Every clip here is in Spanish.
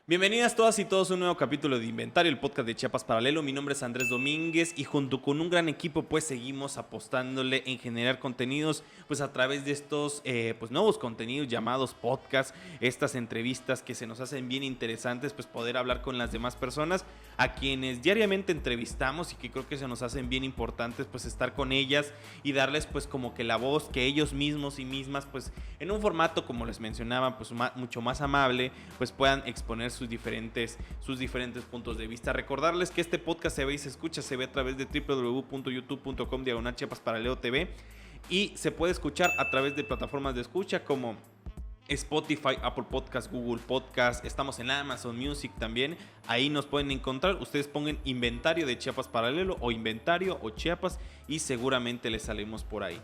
Bienvenidas todas y todos a un nuevo capítulo de Inventario, el podcast de Chiapas Paralelo. Mi nombre es Andrés Domínguez y junto con un gran equipo pues seguimos apostándole en generar contenidos pues a través de estos nuevos contenidos llamados podcast, estas entrevistas que se nos hacen bien interesantes, pues poder hablar con las demás personas a quienes diariamente entrevistamos y que creo que se nos hacen bien importantes pues estar con ellas y darles pues como que la voz que ellos mismos y mismas pues en un formato como les mencionaba pues mucho más amable pues puedan exponer sus diferentes puntos de vista. Recordarles que este podcast se ve y se escucha, se ve a través de www.youtube.com/Chiapas Paralelo TV y se puede escuchar a través de plataformas de escucha como Spotify, Apple Podcast, Google Podcast, estamos en Amazon Music también, ahí nos pueden encontrar, ustedes pongan Inventario de Chiapas Paralelo o Inventario o Chiapas y seguramente les salimos por ahí.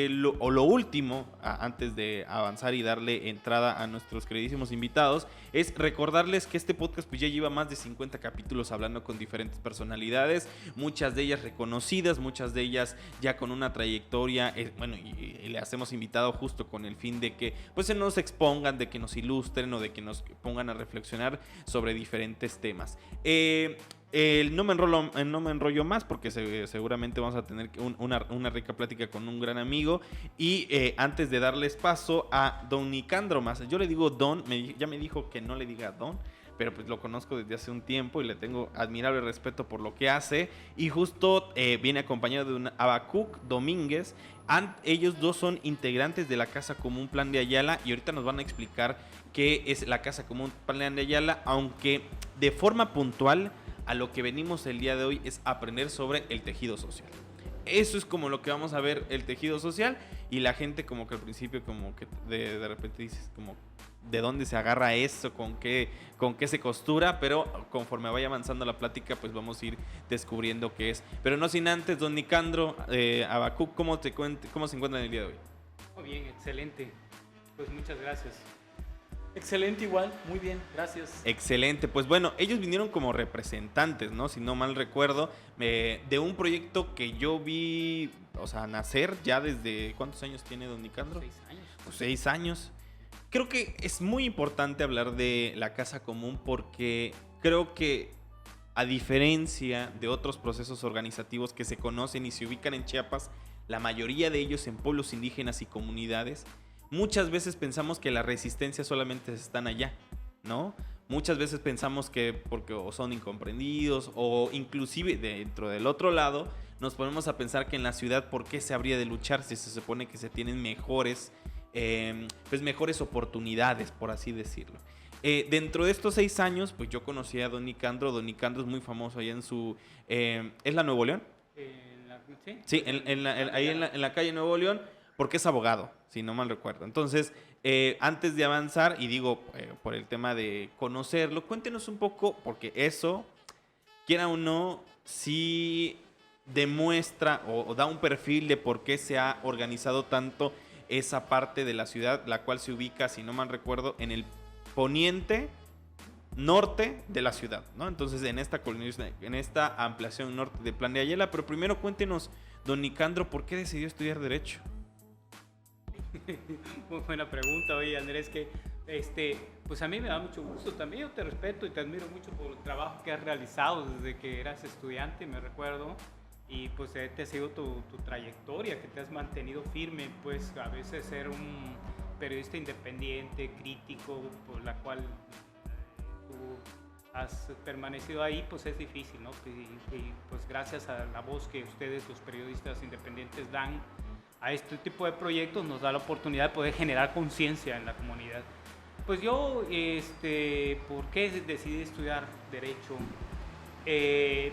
Lo último, antes de avanzar y darle entrada a nuestros queridísimos invitados, es recordarles que este podcast pues ya lleva más de 50 capítulos hablando con diferentes personalidades, muchas de ellas reconocidas, muchas de ellas ya con una trayectoria, y les hemos invitado justo con el fin de que pues se nos expongan, de que nos ilustren o de que nos pongan a reflexionar sobre diferentes temas. No me enrollo más porque seguramente vamos a tener una rica plática con un gran amigo. Y antes de darles paso a Don Nicandro Maza, yo le digo Don, ya me dijo que no le diga Don, pero pues lo conozco desde hace un tiempo y le tengo admirable respeto por lo que hace. Y justo viene acompañado de un Habacuc Domínguez. Ellos dos son integrantes de la Casa Común Plan de Ayala y ahorita nos van a explicar qué es la Casa Común Plan de Ayala, aunque de forma puntual a lo que venimos el día de hoy es aprender sobre el tejido social. Eso es como lo que vamos a ver, el tejido social, y la gente como que al principio como que de repente dices como de dónde se agarra eso, con qué se costura, pero conforme vaya avanzando la plática pues vamos a ir descubriendo qué es. Pero no sin antes, don Nicandro Habacuc, ¿cómo se encuentra en el día de hoy? Muy bien, excelente, pues muchas gracias. Excelente igual, muy bien, gracias. Excelente, pues bueno, ellos vinieron como representantes, ¿no? Si no mal recuerdo, de un proyecto que yo vi, o sea, nacer ya desde... ¿Cuántos años tiene don Nicandro? 6 años. Pues 6 años. Creo que es muy importante hablar de la Casa Común porque creo que a diferencia de otros procesos organizativos que se conocen y se ubican en Chiapas, la mayoría de ellos en pueblos indígenas y comunidades, muchas veces pensamos que las resistencias solamente están allá, ¿no? Muchas veces pensamos que porque o son incomprendidos o inclusive dentro del otro lado nos ponemos a pensar que en la ciudad ¿por qué se habría de luchar si se supone que se tienen mejores oportunidades, por así decirlo? Dentro de estos 6 años, pues yo conocí a don Nicandro. Don Nicandro es muy famoso allá en su... ¿Es la Nuevo León? Sí, ahí en la calle Nuevo León, porque es abogado, si no mal recuerdo. Entonces, antes de avanzar, y digo, por el tema de conocerlo, cuéntenos un poco, porque eso, quiera o no, sí demuestra o da un perfil de por qué se ha organizado tanto esa parte de la ciudad, la cual se ubica, si no mal recuerdo, en el poniente norte de la ciudad, ¿no? Entonces, en esta ampliación norte de Plan de Ayala. Pero primero cuéntenos, don Nicandro, ¿por qué decidió estudiar Derecho? Muy buena pregunta, oye Andrés, que pues a mí me da mucho gusto también, yo te respeto y te admiro mucho por el trabajo que has realizado desde que eras estudiante, me recuerdo, y pues te ha sido tu trayectoria, que te has mantenido firme, pues a veces ser un periodista independiente, crítico, por la cual tú has permanecido ahí, pues es difícil, ¿no? Y pues gracias a la voz que ustedes, los periodistas independientes, dan a este tipo de proyectos, nos da la oportunidad de poder generar conciencia en la comunidad. Pues yo, ¿por qué decidí estudiar Derecho?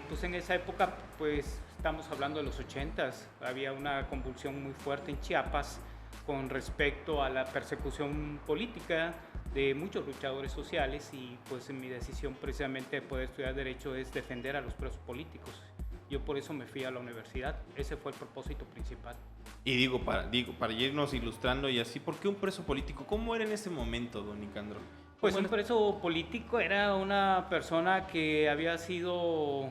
Pues en esa época, pues estamos hablando de los 80s, había una convulsión muy fuerte en Chiapas con respecto a la persecución política de muchos luchadores sociales, y pues mi decisión precisamente de poder estudiar Derecho es defender a los presos políticos. Yo por eso me fui a la universidad, ese fue el propósito principal. Y para irnos ilustrando y así, ¿por qué un preso político? ¿Cómo era en ese momento, don Nicandro? Pues un preso político era una persona que había sido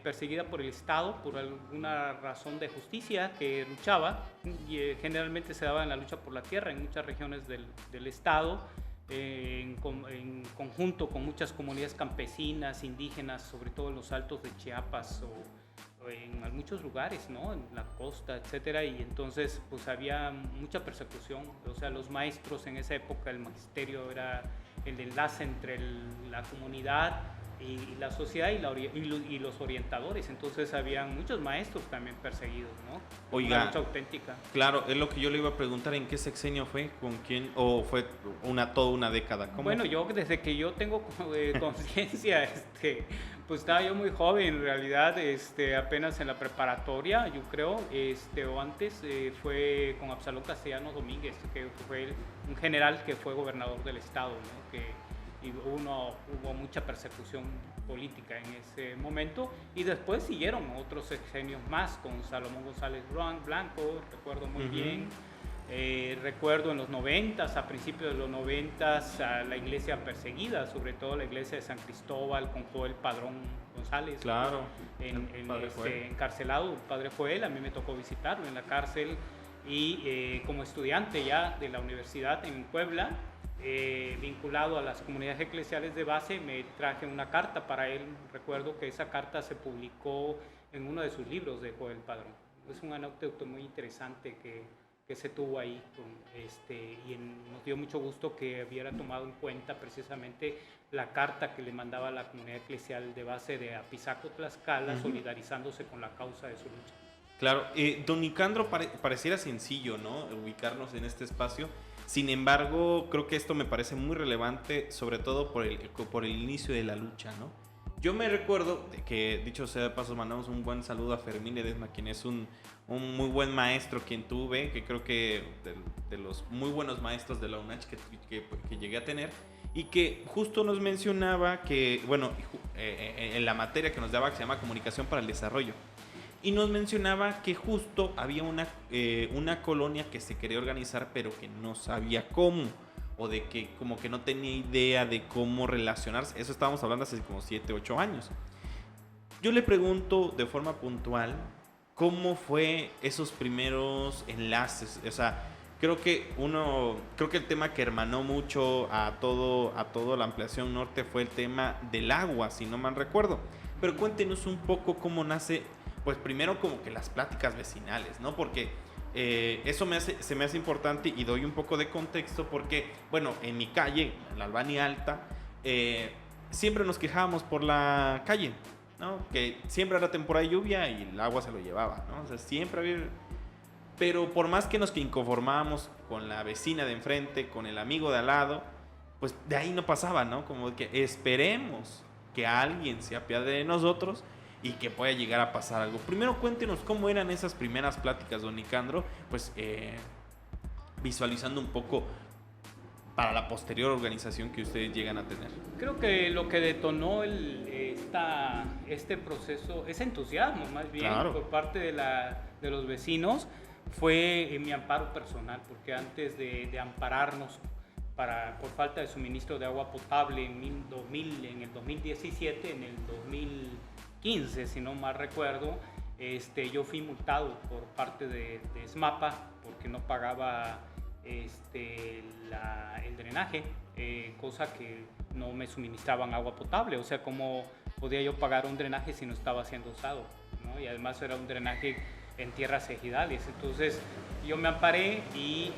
perseguida por el Estado por alguna razón de justicia, que luchaba, y generalmente se daba en la lucha por la tierra en muchas regiones del Estado, en conjunto con muchas comunidades campesinas, indígenas, sobre todo en los altos de Chiapas o en muchos lugares, ¿no? En la costa, etcétera, y entonces pues había mucha persecución. O sea, los maestros en esa época, el magisterio era el enlace entre la comunidad y la sociedad y los orientadores. Entonces habían muchos maestros también perseguidos, ¿no? Oiga, una lucha auténtica. Claro, es lo que yo le iba a preguntar, ¿en qué sexenio fue? ¿Con quién? ¿O fue toda una década? ¿Cómo? Bueno, yo desde que yo tengo conciencia, pues estaba yo muy joven en realidad, apenas en la preparatoria, yo creo, o antes, fue con Absalón Castellanos Domínguez, que fue un general que fue gobernador del estado, ¿no? Y hubo mucha persecución política en ese momento, y después siguieron otros sexenios más con Salomón González Blanco, recuerdo muy bien. Recuerdo en los 90s, a principios de los 90s, a la iglesia perseguida, sobre todo la iglesia de San Cristóbal con Joel Padrón González. Claro, encarcelado, el padre Joel. A mí me tocó visitarlo en la cárcel y como estudiante ya de la universidad en Puebla, vinculado a las comunidades eclesiales de base, me traje una carta para él. Recuerdo que esa carta se publicó en uno de sus libros de Joel Padrón. Es un anécdota muy interesante que se tuvo ahí, nos dio mucho gusto que hubiera tomado en cuenta precisamente la carta que le mandaba a la comunidad eclesial de base de Apizaco, Tlaxcala, solidarizándose con la causa de su lucha. Claro, don Nicandro, pareciera sencillo, ¿no?, ubicarnos en este espacio. Sin embargo, creo que esto me parece muy relevante, sobre todo por el inicio de la lucha, ¿no? Yo me recuerdo que, dicho sea de paso, mandamos un buen saludo a Fermín Ledesma, quien es un muy buen maestro quien tuve, que creo que de los muy buenos maestros de la UNACH que llegué a tener, y que justo nos mencionaba que, bueno, en la materia que nos daba, que se llama Comunicación para el Desarrollo, y nos mencionaba que justo había una colonia que se quería organizar, pero que no sabía cómo, o de que como que no tenía idea de cómo relacionarse. Eso estábamos hablando hace como 7, 8 años. Yo le pregunto de forma puntual, ¿cómo fue esos primeros enlaces? O sea, creo que el tema que hermanó mucho a toda la ampliación norte fue el tema del agua, si no mal recuerdo. Pero cuéntenos un poco cómo nace, pues primero como que las pláticas vecinales, ¿no? Porque eso se me hace importante, y doy un poco de contexto porque, bueno, en mi calle, en la Albania Alta, siempre nos quejábamos por la calle, ¿no? Que siempre era temporada de lluvia y el agua se lo llevaba, ¿no? O sea, siempre había... Pero por más que nos inconformábamos con la vecina de enfrente, con el amigo de al lado, pues de ahí no pasaba, ¿no? Como que esperemos que alguien se apiade de nosotros y que pueda llegar a pasar algo. Primero cuéntenos cómo eran esas primeras pláticas, don Nicandro, pues visualizando un poco para la posterior organización que ustedes llegan a tener. Creo que lo que detonó este proceso, ese entusiasmo más bien, claro, por parte de los vecinos, fue mi amparo personal, porque antes de ampararnos por falta de suministro de agua potable en el 2017, en el 2015, si no mal recuerdo, yo fui multado por parte de SMAPA porque no pagaba el drenaje, cosa que no me suministraban agua potable. O sea, ¿cómo podía yo pagar un drenaje si no estaba siendo usado, ¿no? Y además era un drenaje en tierras ejidales. Entonces yo me amparé y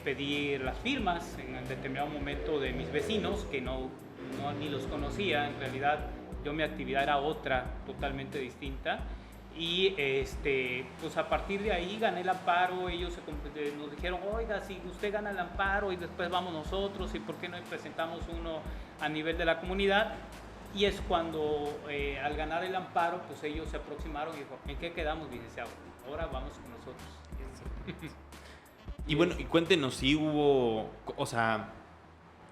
pedí las firmas en un determinado momento de mis vecinos, que ni los conocía. En realidad mi actividad era otra, totalmente distinta. Y pues a partir de ahí gané el amparo. Ellos nos dijeron, oiga, si usted gana el amparo y después vamos nosotros, ¿y por qué no presentamos uno a nivel de la comunidad? Y es cuando al ganar el amparo, pues ellos se aproximaron y dijo, ¿en qué quedamos, licenciado? Ahora vamos con nosotros. Y bueno, y cuéntenos si hubo, o sea,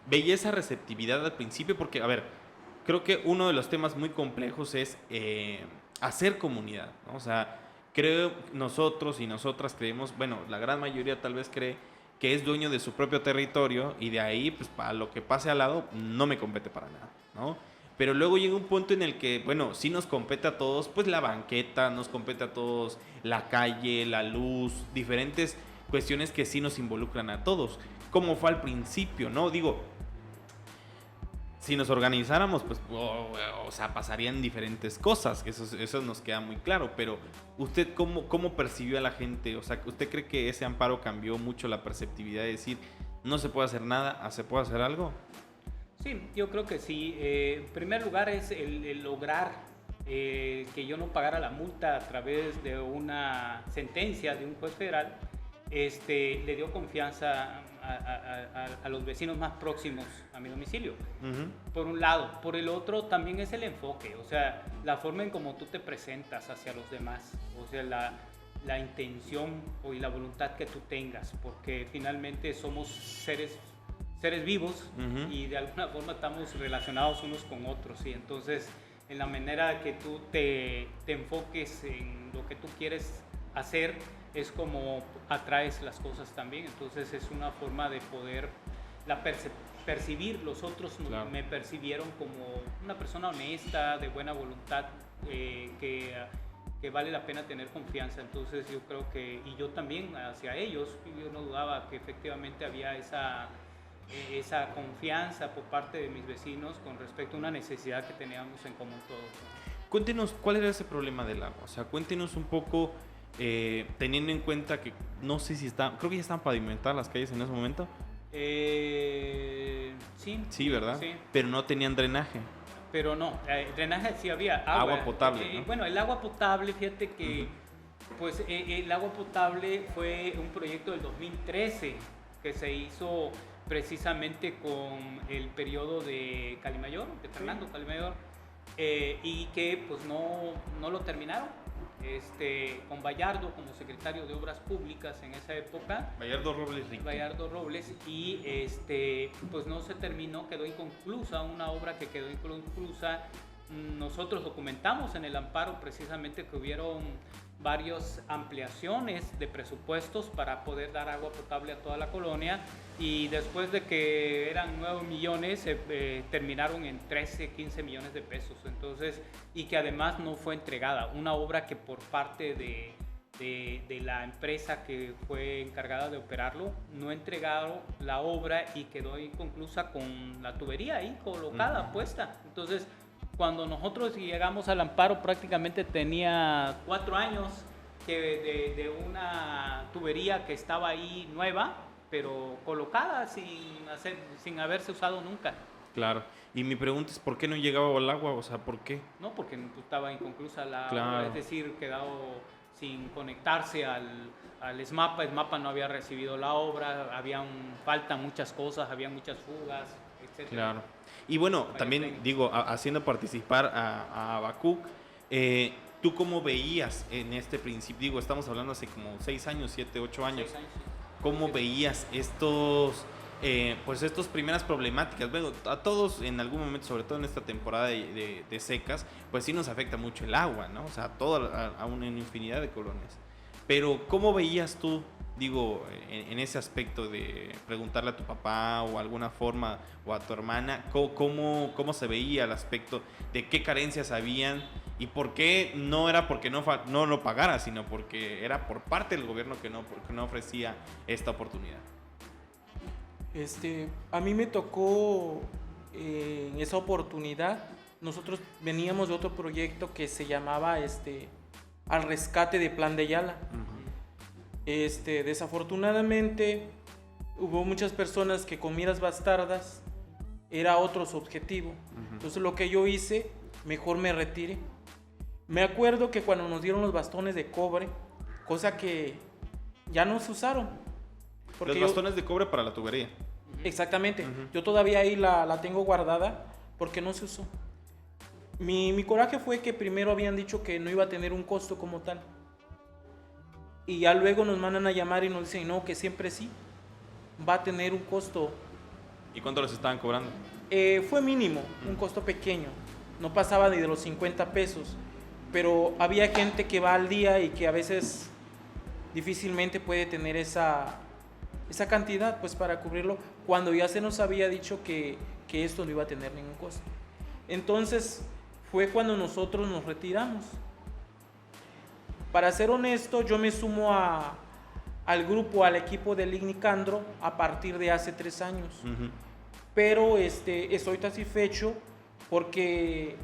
veía esa receptividad al principio, porque, a ver, creo que uno de los temas muy complejos es hacer comunidad, ¿no? O sea, creo nosotros y nosotras creemos, bueno, la gran mayoría tal vez cree que es dueño de su propio territorio y de ahí, pues para lo que pase al lado, no me compete para nada, ¿no? Pero luego llega un punto en el que, bueno, sí nos compete a todos, pues la banqueta, nos compete a todos la calle, la luz, diferentes cuestiones que sí nos involucran a todos, como fue al principio, ¿no? Digo, si nos organizáramos, pues, o sea, pasarían diferentes cosas, eso nos queda muy claro, pero ¿usted cómo percibió a la gente? O sea, ¿usted cree que ese amparo cambió mucho la perceptividad de decir, no se puede hacer nada, se puede hacer algo? Sí, yo creo que sí. En primer lugar es el lograr que yo no pagara la multa a través de una sentencia de un juez federal, le dio confianza a los vecinos más próximos a mi domicilio. Por un lado. Por el otro también es el enfoque, o sea, la forma en cómo tú te presentas hacia los demás, o sea, la intención y la voluntad que tú tengas, porque finalmente somos seres vivos y de alguna forma estamos relacionados unos con otros, y entonces en la manera que tú te enfoques en lo que tú quieres hacer es como atraes las cosas también. Entonces es una forma de poder percibir. Los otros claro. Me percibieron como una persona honesta, de buena voluntad, que vale la pena tener confianza. Entonces yo creo que, y yo también hacia ellos, yo no dudaba que efectivamente había esa confianza por parte de mis vecinos con respecto a una necesidad que teníamos en común todos, ¿no? Cuéntenos, ¿cuál era ese problema del agua? O sea, cuéntenos un poco, teniendo en cuenta que no sé si creo que ya están pavimentadas las calles en ese momento. Sí. Sí, ¿verdad? Sí. Pero no tenían drenaje. Pero no, drenaje sí había. Agua potable, ¿no? Bueno, el agua potable, fíjate que pues el agua potable fue un proyecto del 2013 que se hizo precisamente con el periodo de Calimayor, de Fernando Calimayor, y que pues no lo terminaron, con Bayardo como secretario de Obras Públicas en esa época. Bayardo Robles Rico. Bayardo Robles, y pues no se terminó, quedó inconclusa, una obra que quedó inconclusa. Nosotros documentamos en el amparo precisamente que hubieron varias ampliaciones de presupuestos para poder dar agua potable a toda la colonia, y después de que eran 9 millones terminaron en 13, 15 millones de pesos. Entonces, y que además no fue entregada, una obra que por parte de la empresa que fue encargada de operarlo no entregaron la obra y quedó inconclusa con la tubería ahí colocada, puesta. Entonces, cuando nosotros llegamos al amparo, prácticamente tenía 4 años de una tubería que estaba ahí nueva, pero colocada sin haberse usado nunca. Claro. Y mi pregunta es, ¿por qué no llegaba el agua? O sea, ¿por qué? No, porque estaba inconclusa la claro. obra, es decir, quedado sin conectarse al SMAPA. SMAPA no había recibido la obra, faltan muchas cosas, había muchas fugas, etc. Claro. Y bueno, también digo, haciendo participar a Habacuc, ¿tú cómo veías en este principio? Digo, estamos hablando hace como 6 años, 7, 8 años. 6 años. ¿Cómo veías estos primeras problemáticas? Bueno, a todos en algún momento, sobre todo en esta temporada de secas, pues sí nos afecta mucho el agua, ¿no? O sea, a una infinidad de colonias. Pero ¿cómo veías tú, digo, en ese aspecto de preguntarle a tu papá o alguna forma, o a tu hermana, cómo se veía el aspecto de qué carencias habían y por qué no era porque no lo pagara, sino porque era por parte del gobierno que no ofrecía esta oportunidad? A mí me tocó en esa oportunidad. Nosotros veníamos de otro proyecto que se llamaba Al Rescate de Plan de Ayala. Desafortunadamente hubo muchas personas que con miras bastardas era otro su objetivo. Entonces lo que yo hice, mejor me retiré. Me acuerdo que cuando nos dieron los bastones de cobre, cosa que ya no se usaron. Los bastones de cobre para la tubería. Exactamente. Yo todavía ahí la tengo guardada porque no se usó. Mi coraje fue que primero habían dicho que no iba a tener un costo como tal. Y ya luego nos mandan a llamar y nos dicen, no, que siempre sí, va a tener un costo. ¿Y cuánto les estaban cobrando? Fue mínimo, un costo pequeño, no pasaba ni de los 50 pesos, pero había gente que va al día y que a veces difícilmente puede tener esa esa cantidad pues para cubrirlo cuando ya se nos había dicho que esto no iba a tener ningún costo. Entonces fue cuando nosotros nos retiramos. Para ser honesto, yo me sumo al grupo, al equipo del Lignicandro a partir de hace 3 años. Pero estoy satisfecho porque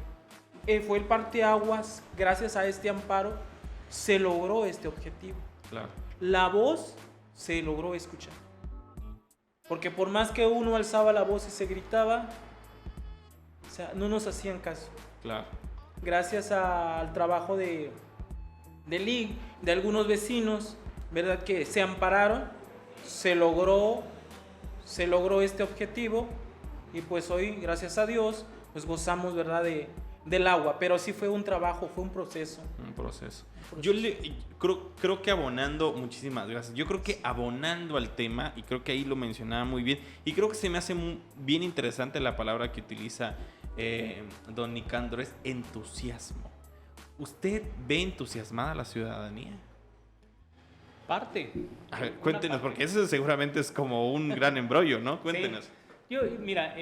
fue el parteaguas. Gracias a este amparo se logró este objetivo. Claro. La voz se logró escuchar. Porque por más que uno alzaba la voz y se gritaba, o sea, no nos hacían caso. Claro. Gracias al trabajo de LIG, de algunos vecinos, ¿verdad? Que se ampararon, se logró este objetivo y pues hoy, gracias a Dios, pues gozamos, ¿verdad? Del agua, pero sí fue un trabajo, fue un proceso. Yo creo que abonando, muchísimas gracias. Yo creo que abonando al tema, y creo que ahí lo mencionaba muy bien, y creo que se me hace bien interesante la palabra que utiliza don Nicandro, es entusiasmo. ¿Usted ve entusiasmada a la ciudadanía? Parte. A ver, cuéntenos, porque eso seguramente es como un gran embrollo, ¿no? Cuéntenos. Sí. Mira,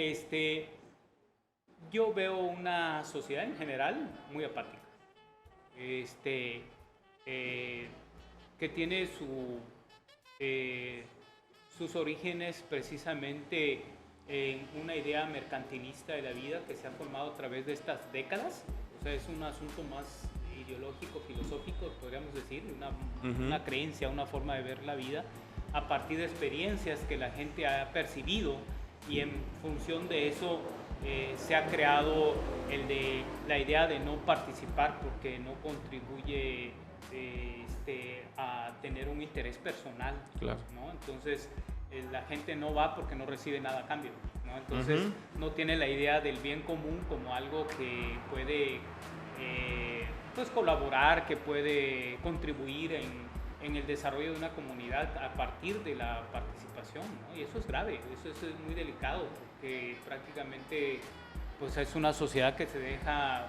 yo veo una sociedad en general muy apática. Que tiene sus orígenes precisamente en una idea mercantilista de la vida que se ha formado a través de estas décadas. O sea, es un asunto más ideológico, filosófico, podríamos decir, una creencia, una forma de ver la vida a partir de experiencias que la gente ha percibido, y en función de eso se ha creado la idea de no participar porque no contribuye a tener un interés personal. Claro. ¿No? Entonces la gente no va porque no recibe nada a cambio, ¿no? Entonces no tiene la idea del bien común como algo que puede pues colaborar, que puede contribuir en el desarrollo de una comunidad a partir de la participación, ¿no? Y eso es grave, eso es muy delicado, porque prácticamente pues es una sociedad que se deja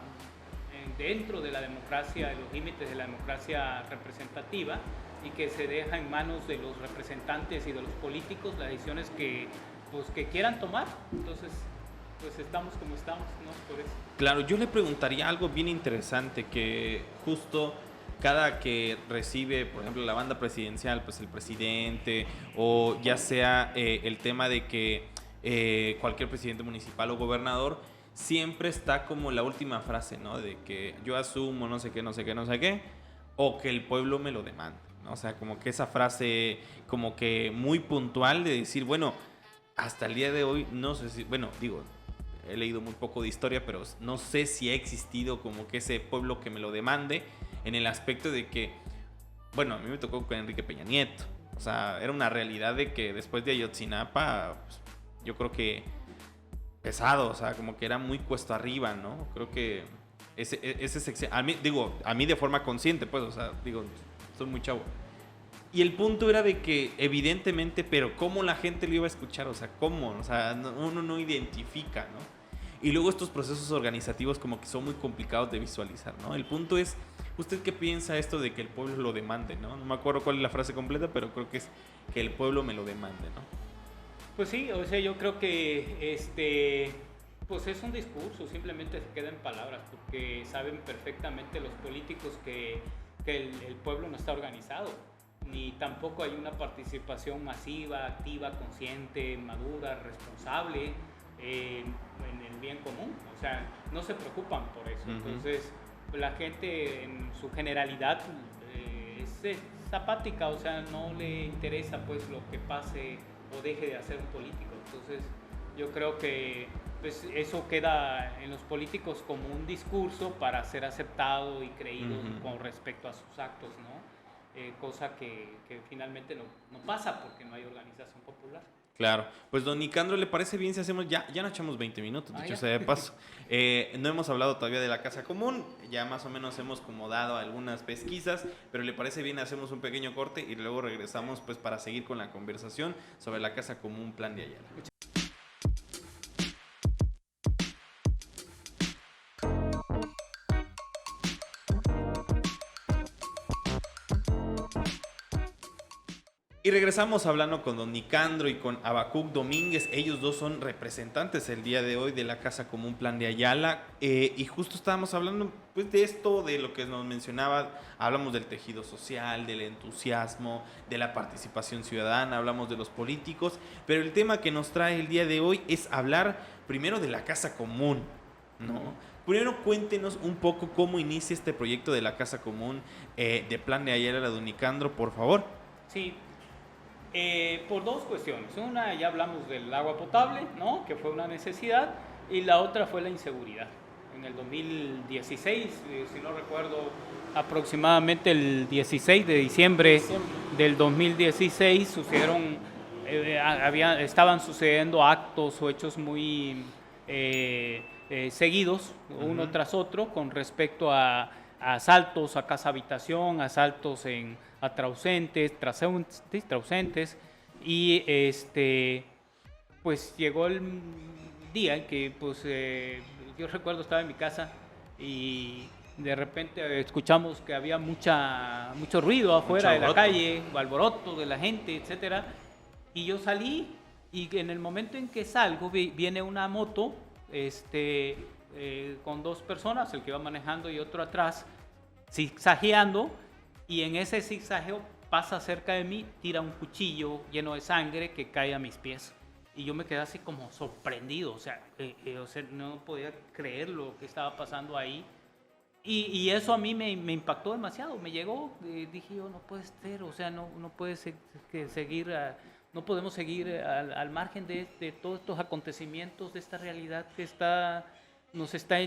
dentro de la democracia, de los límites de la democracia representativa, y que se deja en manos de los representantes y de los políticos las decisiones que quieran tomar. Entonces pues estamos como estamos, ¿no? Por eso. Claro, yo le preguntaría algo bien interesante, que justo cada que recibe, por ejemplo, la banda presidencial, pues el presidente, o ya sea el tema de que cualquier presidente municipal o gobernador, siempre está como la última frase, ¿no? De que yo asumo no sé qué, no sé qué, no sé qué, o que el pueblo me lo demande, ¿no? O sea, como que esa frase como que muy puntual de decir, bueno, hasta el día de hoy, no sé si, bueno, digo, he leído muy poco de historia, pero no sé si ha existido como que ese pueblo que me lo demande, en el aspecto de que, bueno, a mí me tocó con Enrique Peña Nieto. O sea, era una realidad de que después de Ayotzinapa, pues, yo creo que pesado, o sea, como que era muy cuesta arriba, ¿no? Creo que a mí de forma consciente, pues, o sea, digo, soy muy chavo. Y el punto era de que, evidentemente, pero ¿cómo la gente lo iba a escuchar? O sea, ¿cómo? O sea, uno no identifica, ¿no? Y luego estos procesos organizativos como que son muy complicados de visualizar, ¿no? El punto es, ¿usted qué piensa esto de que el pueblo lo demande, ¿no? No me acuerdo cuál es la frase completa, pero creo que es que el pueblo me lo demande, ¿no? Pues sí, o sea, yo creo que pues es un discurso, simplemente se queda en palabras, porque saben perfectamente los políticos que el pueblo no está organizado, ni tampoco hay una participación masiva, activa, consciente, madura, responsable en el bien común. O sea, no se preocupan por eso. Entonces, la gente en su generalidad es apática, o sea, no le interesa pues lo que pase o deje de hacer un político. Entonces, yo creo que pues, eso queda en los políticos como un discurso para ser aceptado y creído con respecto a sus actos, ¿no? Cosa que finalmente no pasa porque no hay organización popular. Claro, pues don Nicandro, ¿le parece bien si hacemos, ya nos echamos 20 minutos, dicho sea de paso? No hemos hablado todavía de la casa común, ya más o menos hemos como dado algunas pesquisas, pero ¿le parece bien hacemos un pequeño corte y luego regresamos pues para seguir con la conversación sobre la casa común Plan de Ayala? Y regresamos hablando con don Nicandro y con Habacuc Domínguez. Ellos dos son representantes el día de hoy de la Casa Común Plan de Ayala. Y justo estábamos hablando pues, de esto, de lo que nos mencionaba. Hablamos del tejido social, del entusiasmo, de la participación ciudadana, hablamos de los políticos. Pero el tema que nos trae el día de hoy es hablar primero de la Casa Común, ¿no? Primero cuéntenos un poco cómo inicia este proyecto de la Casa Común de Plan de Ayala, don Nicandro, por favor. Sí, por dos cuestiones. Una, ya hablamos del agua potable, ¿no? Que fue una necesidad, y la otra fue la inseguridad. En el 2016, si no recuerdo, aproximadamente el 16 de diciembre del 2016 sucedieron, estaban sucediendo actos o hechos muy seguidos, uno tras otro, con respecto a asaltos a casa habitación, asaltos a transeúntes, y pues llegó el día en que pues yo recuerdo estaba en mi casa y de repente escuchamos que había mucho ruido afuera de la calle, alboroto de la gente, etcétera, y yo salí y en el momento en que salgo viene una moto con dos personas, el que iba manejando y otro atrás, zigzagueando, y en ese zigzagueo pasa cerca de mí, tira un cuchillo lleno de sangre que cae a mis pies. Y yo me quedé así como sorprendido, o sea, no podía creer lo que estaba pasando ahí. Y eso a mí me impactó demasiado, me llegó, dije yo, no puede ser, o sea, no puede seguir, no podemos seguir al margen de todos estos acontecimientos, de esta realidad que nos está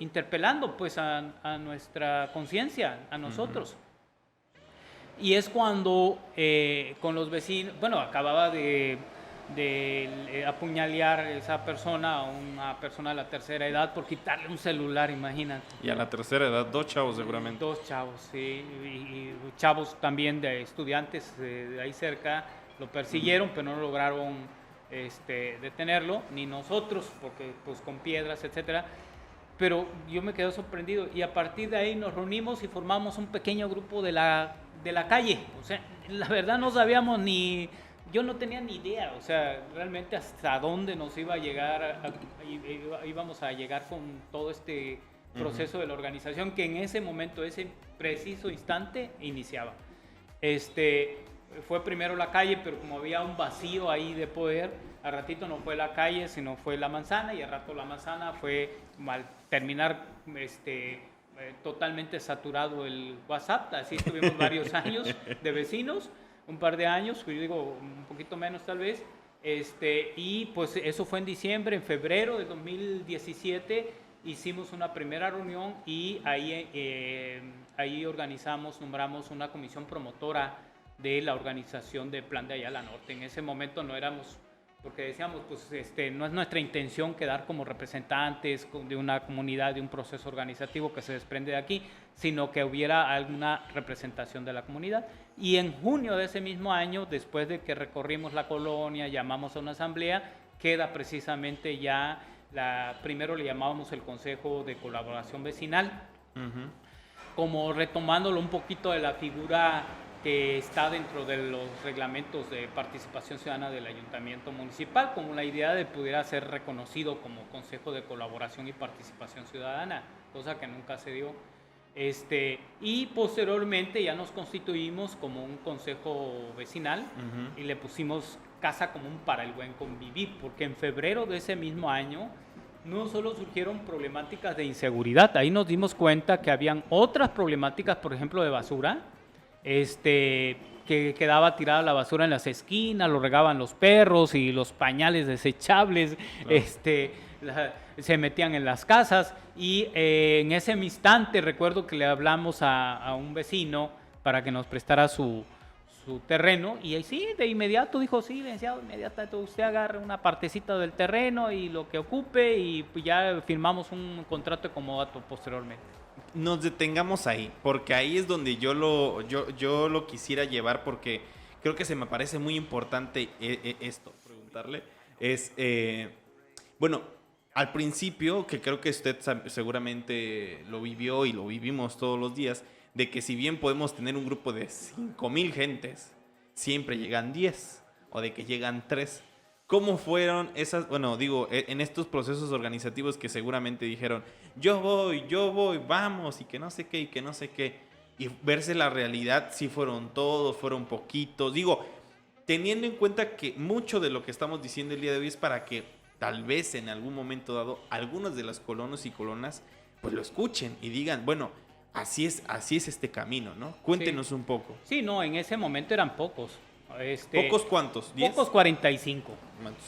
interpelando pues a nuestra conciencia, a nosotros. Y es cuando con los vecinos, bueno, acababa de apuñalear a esa persona, a una persona de la tercera edad, por quitarle un celular, imagínate. Y a la tercera edad, 2 chavos seguramente. 2 chavos, sí, y chavos también de estudiantes de ahí cerca, lo persiguieron, pero no lograron detenerlo, ni nosotros, porque pues con piedras, etcétera. Pero yo me quedé sorprendido y a partir de ahí nos reunimos y formamos un pequeño grupo de la calle. O sea, la verdad no sabíamos yo no tenía ni idea, o sea, realmente hasta dónde nos iba a llegar, íbamos a llegar con todo este proceso de la organización que en ese momento, ese preciso instante, iniciaba. Fue primero la calle, pero como había un vacío ahí de poder, a ratito no fue la calle, sino fue la manzana, y a rato la manzana fue, al terminar totalmente saturado el WhatsApp. Así estuvimos varios años de vecinos, un par de años, yo digo un poquito menos tal vez, y pues eso fue en diciembre. En febrero de 2017 hicimos una primera reunión y ahí nombramos una comisión promotora de la organización de Plan de Ayala Norte. En ese momento no éramos, porque decíamos, pues no es nuestra intención quedar como representantes de una comunidad, de un proceso organizativo que se desprende de aquí, sino que hubiera alguna representación de la comunidad. Y en junio de ese mismo año, después de que recorrimos la colonia, llamamos a una asamblea, queda precisamente ya, primero le llamábamos el Consejo de Colaboración Vecinal, como retomándolo un poquito de la figura que está dentro de los reglamentos de participación ciudadana del ayuntamiento municipal, como la idea de pudiera ser reconocido como Consejo de Colaboración y Participación Ciudadana, cosa que nunca se dio. Y posteriormente ya nos constituimos como un consejo vecinal y le pusimos Casa Común para el Buen Convivir, porque en febrero de ese mismo año no solo surgieron problemáticas de inseguridad, ahí nos dimos cuenta que habían otras problemáticas, por ejemplo, de basura, que quedaba tirada la basura en las esquinas, lo regaban los perros y los pañales desechables, claro. Se metían en las casas y en ese instante recuerdo que le hablamos a un vecino para que nos prestara su terreno y ahí sí, de inmediato dijo, sí, licenciado, inmediatamente usted agarre una partecita del terreno y lo que ocupe, y pues ya firmamos un contrato de comodato posteriormente. Nos detengamos ahí, porque ahí es donde yo lo quisiera llevar, porque creo que se me parece muy importante esto, preguntarle, bueno, al principio, que creo que usted seguramente lo vivió y lo vivimos todos los días, de que si bien podemos tener un grupo de 5,000 gentes, siempre llegan 10 o de que llegan 3. ¿Cómo fueron esas, bueno, digo, en estos procesos organizativos que seguramente dijeron, yo voy, vamos, y que no sé qué, y que no sé qué, y verse la realidad, si fueron todos, fueron poquitos, digo, teniendo en cuenta que mucho de lo que estamos diciendo el día de hoy es para que tal vez en algún momento dado, algunos de los colonos y colonas, pues lo escuchen y digan, bueno, así es este camino, ¿no? Cuéntenos un poco. Sí, no, en ese momento eran pocos. ¿Pocos cuántos? ¿10? Pocos 45.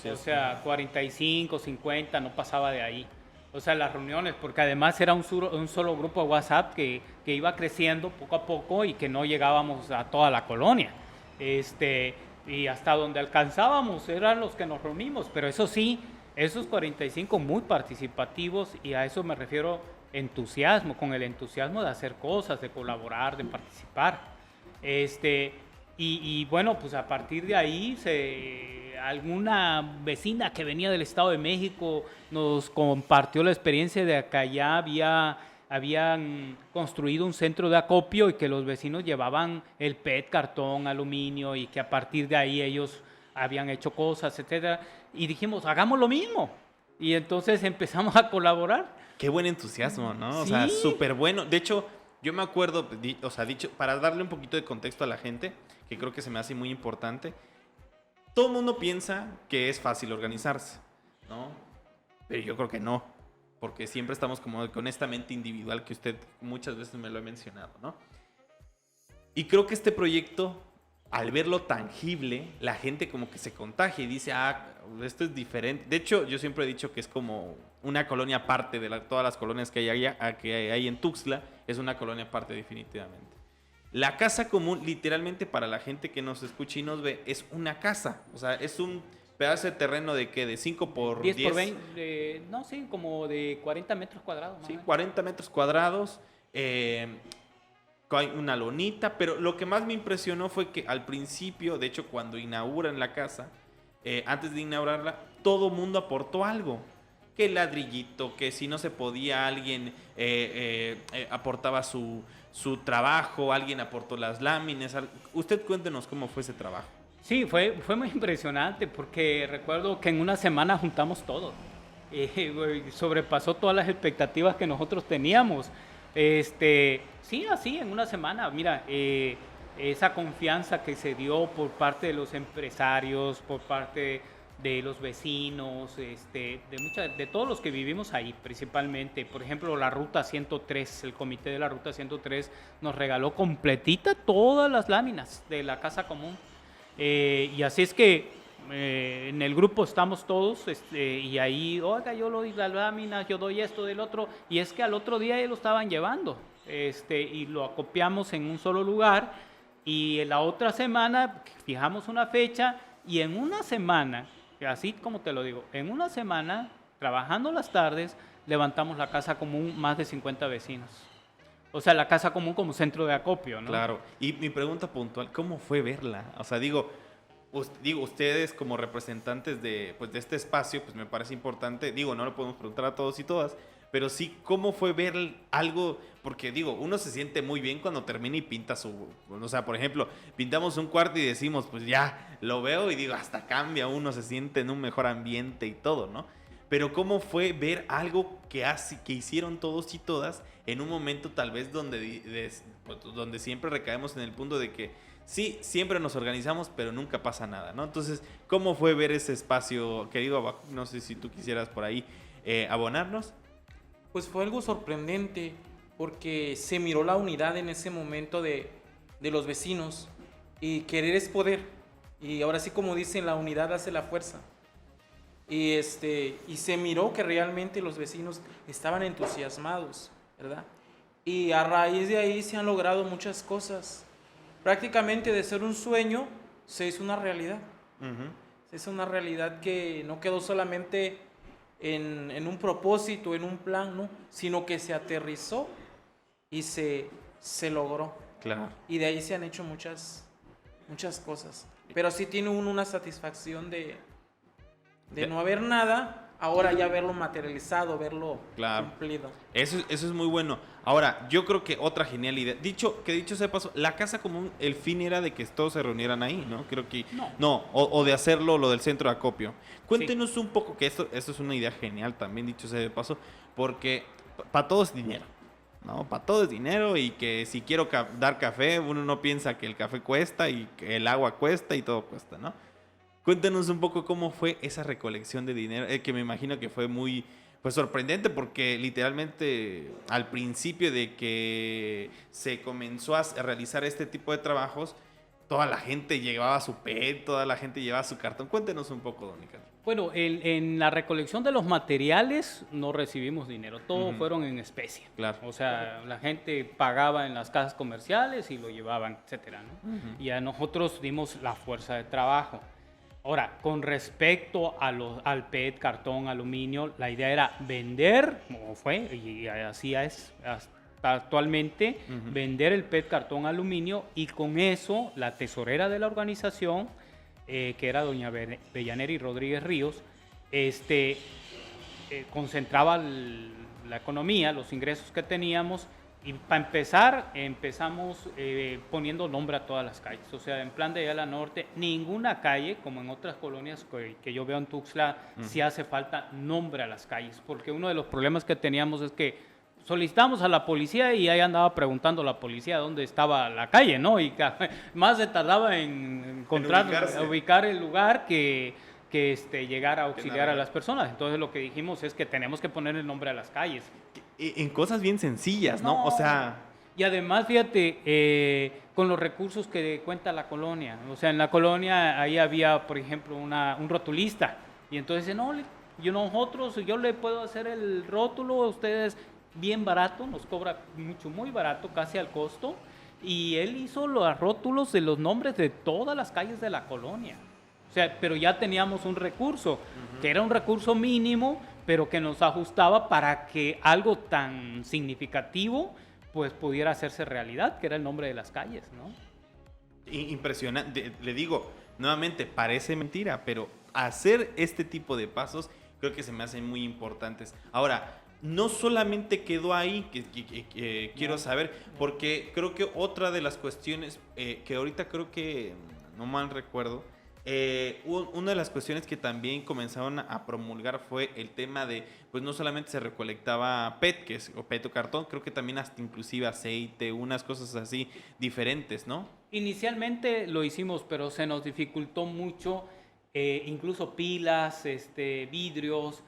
Sí, O sea, 45, 50, no pasaba de ahí. O sea, las reuniones, porque además era un solo grupo de WhatsApp que iba creciendo poco a poco y que no llegábamos a toda la colonia. Y hasta donde alcanzábamos eran los que nos reunimos, pero eso sí, esos 45 muy participativos, y a eso me refiero entusiasmo, con el entusiasmo de hacer cosas, de colaborar, de participar. Y bueno, pues a partir de ahí, alguna vecina que venía del Estado de México nos compartió la experiencia de que allá habían construido un centro de acopio y que los vecinos llevaban el PET, cartón, aluminio, y que a partir de ahí ellos habían hecho cosas, etcétera. Y dijimos, hagamos lo mismo. Y entonces empezamos a colaborar. Qué buen entusiasmo, ¿no? O Sí. sea, súper bueno. De hecho, yo me acuerdo, o sea, dicho, para darle un poquito de contexto a la gente, que creo que se me hace muy importante, todo el mundo piensa que es fácil organizarse, ¿no? Pero yo creo que no, porque siempre estamos como con esta mente individual que usted muchas veces me lo ha mencionado, ¿no? Y creo que este proyecto, al verlo tangible, la gente como que se contagia y dice, esto es diferente. De hecho, yo siempre he dicho que es como una colonia aparte de todas las colonias que hay en Tuxtla, es una colonia aparte definitivamente. La casa común, literalmente para la gente que nos escucha y nos ve, es una casa. O sea, es un pedazo de terreno de ¿qué? De 5 por 10. 10 por 20, no, sí, como de 40 metros cuadrados. Sí, 40 metros cuadrados. Hay una lonita, pero lo que más me impresionó fue que al principio, de hecho cuando inauguran la casa, antes de inaugurarla, todo mundo aportó algo. Que el ladrillito, que si no se podía alguien aportaba su trabajo, alguien aportó las láminas. Usted cuéntenos cómo fue ese trabajo. Sí, fue muy impresionante porque recuerdo que en una semana juntamos todo. Sobrepasó todas las expectativas que nosotros teníamos. Sí, así, en una semana. Mira, esa confianza que se dio por parte de los empresarios, por parte de los vecinos, de todos los que vivimos ahí principalmente. Por ejemplo, la Ruta 103, el comité de la Ruta 103 nos regaló completita todas las láminas de la casa común. Y así es que en el grupo estamos todos y ahí, oiga, yo doy las láminas, yo doy esto del otro, y es que al otro día ya lo estaban llevando y lo acopiamos en un solo lugar, y en la otra semana fijamos una fecha, y en una semana, así como te lo digo, en una semana, trabajando las tardes, levantamos la casa común, más de 50 vecinos. O sea, la casa común como centro de acopio, ¿no? Claro. Y mi pregunta puntual, ¿cómo fue verla? O sea, digo, ustedes como representantes de este espacio, pues me parece importante, digo, no lo podemos preguntar a todos y todas, pero sí, ¿cómo fue ver algo? Porque digo, uno se siente muy bien cuando termina y pinta o sea, por ejemplo, pintamos un cuarto y decimos, pues ya, lo veo y digo, hasta cambia, uno se siente en un mejor ambiente y todo, ¿no? Pero ¿cómo fue ver algo que hicieron todos y todas en un momento tal vez donde siempre recaemos en el punto de que sí, siempre nos organizamos, pero nunca pasa nada, ¿no? Entonces, ¿cómo fue ver ese espacio, querido Habacuc? No sé si tú quisieras por ahí abonarnos. Pues fue algo sorprendente porque se miró la unidad en ese momento de los vecinos, y querer es poder, y ahora sí, como dicen, la unidad hace la fuerza. Y se miró que realmente los vecinos estaban entusiasmados, ¿verdad? Y a raíz de ahí se han logrado muchas cosas. Prácticamente de ser un sueño se hizo una realidad. Uh-huh. Se hizo una realidad que no quedó solamente en un propósito, en un plan, ¿no? Sino que se aterrizó y se logró. Claro. Y de ahí se han hecho muchas cosas. Pero sí tiene uno una satisfacción de no haber nada, ahora ya verlo materializado, verlo Claro. cumplido. Eso es muy bueno. Ahora, yo creo que otra genial idea. Dicho sea de paso, la casa común, el fin era de que todos se reunieran ahí, ¿no? Creo que. No. O de hacerlo lo del centro de acopio. Cuéntenos un poco, que esto es una idea genial también, dicho sea de paso, porque para todo es dinero, ¿no? Para todo es dinero y que si quiero dar café, uno no piensa que el café cuesta y que el agua cuesta y todo cuesta, ¿no? Cuéntanos un poco cómo fue esa recolección de dinero, que me imagino que fue muy pues sorprendente porque literalmente al principio de que se comenzó a realizar este tipo de trabajos, toda la gente llevaba su PET, toda la gente llevaba su cartón. Cuéntenos un poco, don Ricardo. Bueno, en la recolección de los materiales no recibimos dinero, todos Ujú. fueron en especie. Claro. O sea, la gente pagaba en las casas comerciales y lo llevaban, etcétera, ¿no? Ujú. Y a nosotros dimos la fuerza de trabajo. Ahora, con respecto al PET, cartón, aluminio, la idea era vender, como fue, y así es hasta actualmente, Ujú. vender el PET, cartón, aluminio, y con eso la tesorera de la organización, que era doña Bellaneri Rodríguez Ríos, concentraba la economía, los ingresos que teníamos, y para empezar, empezamos poniendo nombre a todas las calles. O sea, en Plan de Ayala Norte, ninguna calle, como en otras colonias que yo veo en Tuxtla, sí hace falta nombre a las calles, porque uno de los problemas que teníamos es que solicitamos a la policía y ahí andaba preguntando a la policía dónde estaba la calle, ¿no? Y más se tardaba en encontrar, ubicar el lugar que llegar a auxiliar a las personas. Entonces lo que dijimos es que tenemos que poner el nombre a las calles. En cosas bien sencillas, ¿no? O sea, Y además, fíjate, con los recursos que cuenta la colonia. O sea, en la colonia ahí había, por ejemplo, un rotulista. Y entonces dice, no, yo le puedo hacer el rótulo a ustedes bien barato, nos cobra muy barato, casi al costo. Y él hizo los rótulos de los nombres de todas las calles de la colonia. O sea, pero ya teníamos un recurso, que era un recurso mínimo, pero que nos ajustaba para que algo tan significativo pues pudiera hacerse realidad, que era el nombre de las calles, ¿no? impresionante. Le digo, nuevamente, parece mentira, pero hacer este tipo de pasos creo que se me hacen muy importantes. Ahora, no solamente quedó ahí, que quiero saber, porque creo que otra de las cuestiones que ahorita creo que, no mal recuerdo, una de las cuestiones que también comenzaron a promulgar fue el tema de, pues no solamente se recolectaba PET, que es o PET o cartón, creo que también hasta inclusive aceite, unas cosas así diferentes, ¿no? Inicialmente lo hicimos, pero se nos dificultó mucho, incluso pilas, vidrios,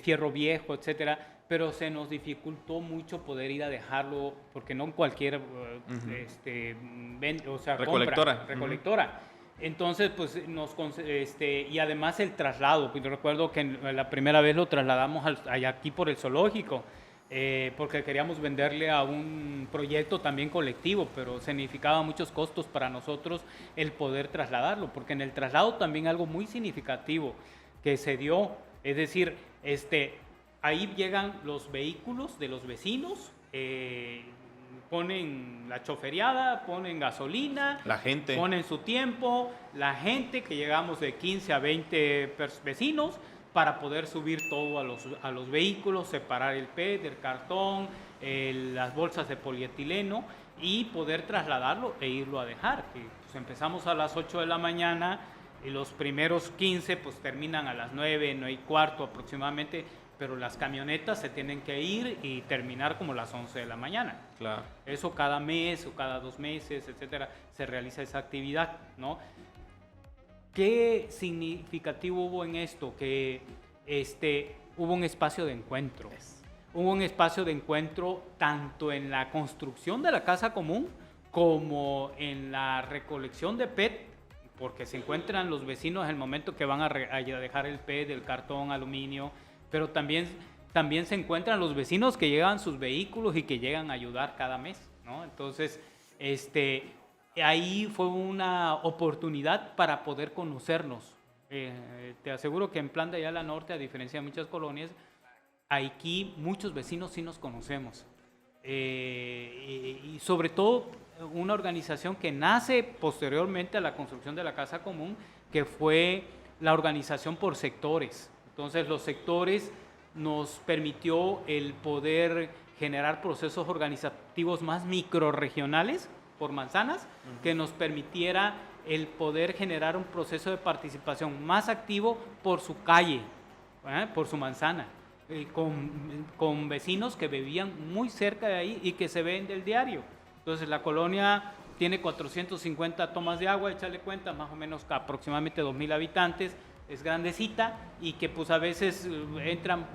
fierro viejo, etcétera, pero se nos dificultó mucho poder ir a dejarlo, porque no en cualquier Recolectora. recolectora. Entonces, pues, y además el traslado, pues, yo recuerdo que la primera vez lo trasladamos allá aquí por el zoológico, porque queríamos venderle a un proyecto también colectivo, pero significaba muchos costos para nosotros el poder trasladarlo, porque en el traslado también algo muy significativo que se dio, es decir, ahí llegan los vehículos de los vecinos, ponen la choferiada, ponen gasolina, La gente. ponen su tiempo, la gente que llegamos de 15 a 20 vecinos para poder subir todo a los vehículos, separar el PET, el cartón, las bolsas de polietileno y poder trasladarlo e irlo a dejar. Que, pues, empezamos a las 8 de la mañana y los primeros 15 pues terminan a las 9, 9:15 aproximadamente, pero las camionetas se tienen que ir y terminar como las 11 de la mañana. Claro. Eso cada mes o cada 2 meses, etcétera, se realiza esa actividad, ¿no? ¿Qué significativo hubo en esto? Que hubo un espacio de encuentro. Hubo un espacio de encuentro tanto en la construcción de la casa común como en la recolección de PET, porque se encuentran los vecinos en el momento que van a dejar el PET, el cartón, aluminio, pero también se encuentran los vecinos que llevan sus vehículos y que llegan a ayudar cada mes, ¿no? Entonces, ahí fue una oportunidad para poder conocernos. Te aseguro que en Plan de Ayala Norte, a diferencia de muchas colonias, aquí muchos vecinos sí nos conocemos. Y sobre todo una organización que nace posteriormente a la construcción de la Casa Común, que fue la organización por sectores. Entonces los sectores nos permitió el poder generar procesos organizativos más microrregionales por manzanas, que nos permitiera el poder generar un proceso de participación más activo por su calle, por su manzana, con vecinos que vivían muy cerca de ahí y que se ven del diario. Entonces la colonia tiene 450 tomas de agua, échale cuenta, más o menos aproximadamente 2.000 habitantes, es grandecita y que pues a veces entran,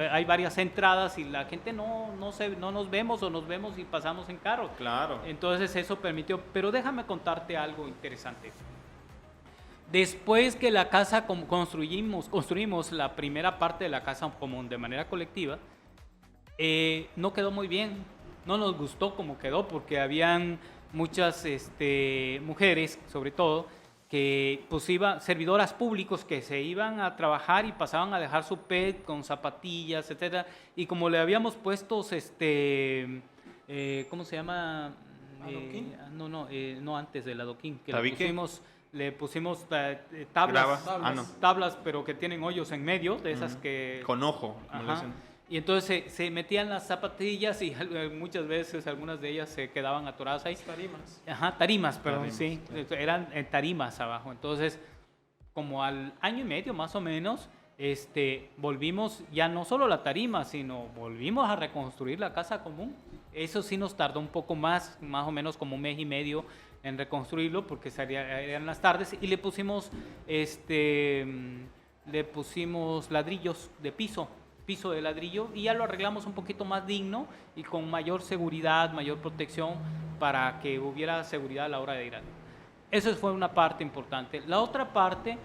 hay varias entradas y la gente no nos vemos o nos vemos y pasamos en carro. Claro. Entonces eso permitió, pero déjame contarte algo interesante. Después que la casa construimos la primera parte de la casa común de manera colectiva, no quedó muy bien, no nos gustó como quedó porque habían muchas mujeres, sobre todo, que pues servidoras públicos que se iban a trabajar y pasaban a dejar su pet con zapatillas, etcétera, y como le habíamos puesto ¿cómo se llama? ¿Adoquín? No antes del adoquín, que ¿Tabique? le pusimos Grava. tablas, pero que tienen hoyos en medio, de esas que... Con ojo, como le Ajá. dicen. Y entonces se metían las zapatillas y muchas veces algunas de ellas se quedaban atoradas ahí. Tarimas. Ajá, tarimas, perdón, Tarimas, sí. Eran tarimas abajo. Entonces, como al año y medio más o menos, volvimos ya no solo la tarima, sino volvimos a reconstruir la casa común. Eso sí nos tardó un poco más o menos como un mes y medio en reconstruirlo, porque eran las tardes y le pusimos ladrillos de piso de ladrillo y ya lo arreglamos un poquito más digno y con mayor seguridad, mayor protección para que hubiera seguridad a la hora de ir. Eso fue una parte importante. La otra parte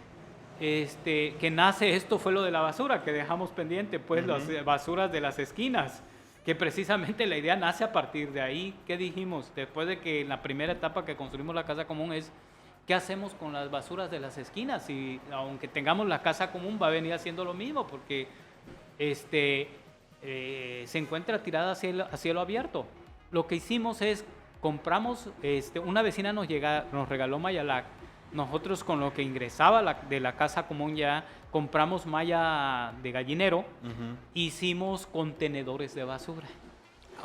que nace esto fue lo de la basura que dejamos pendiente, pues las basuras de las esquinas, que precisamente la idea nace a partir de ahí. ¿Qué dijimos? Después de que en la primera etapa que construimos la casa común es ¿qué hacemos con las basuras de las esquinas? Y aunque tengamos la casa común va a venir haciendo lo mismo porque se encuentra tirada a cielo abierto. Lo que hicimos es compramos, una vecina nos regaló Mayalac. Nosotros con lo que ingresaba de la casa común ya compramos malla de gallinero, hicimos contenedores de basura.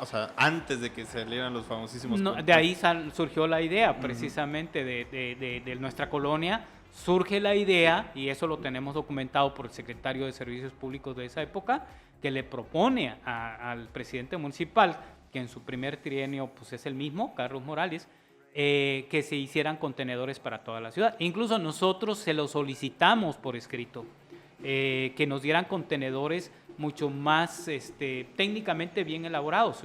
O sea, antes de que salieran los famosísimos... No, de ahí surgió la idea, precisamente de nuestra colonia. Surge la idea, y eso lo tenemos documentado por el secretario de Servicios Públicos de esa época, que le propone al presidente municipal, que en su primer trienio pues es el mismo, Carlos Morales, que se hicieran contenedores para toda la ciudad. Incluso nosotros se lo solicitamos por escrito, que nos dieran contenedores mucho más técnicamente bien elaborados.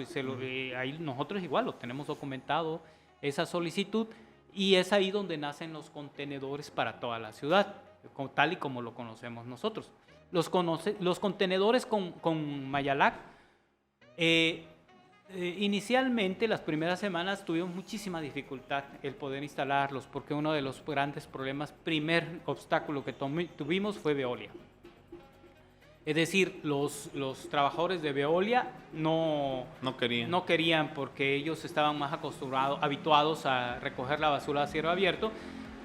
Ahí nosotros igual lo tenemos documentado, esa solicitud, y es ahí donde nacen los contenedores para toda la ciudad, tal y como lo conocemos nosotros. Los contenedores con Mayalac, inicialmente las primeras semanas tuvimos muchísima dificultad el poder instalarlos, porque uno de los grandes problemas, primer obstáculo que tuvimos fue Veolia. Es decir, los trabajadores de Veolia no querían porque ellos estaban más habituados a recoger la basura a cielo abierto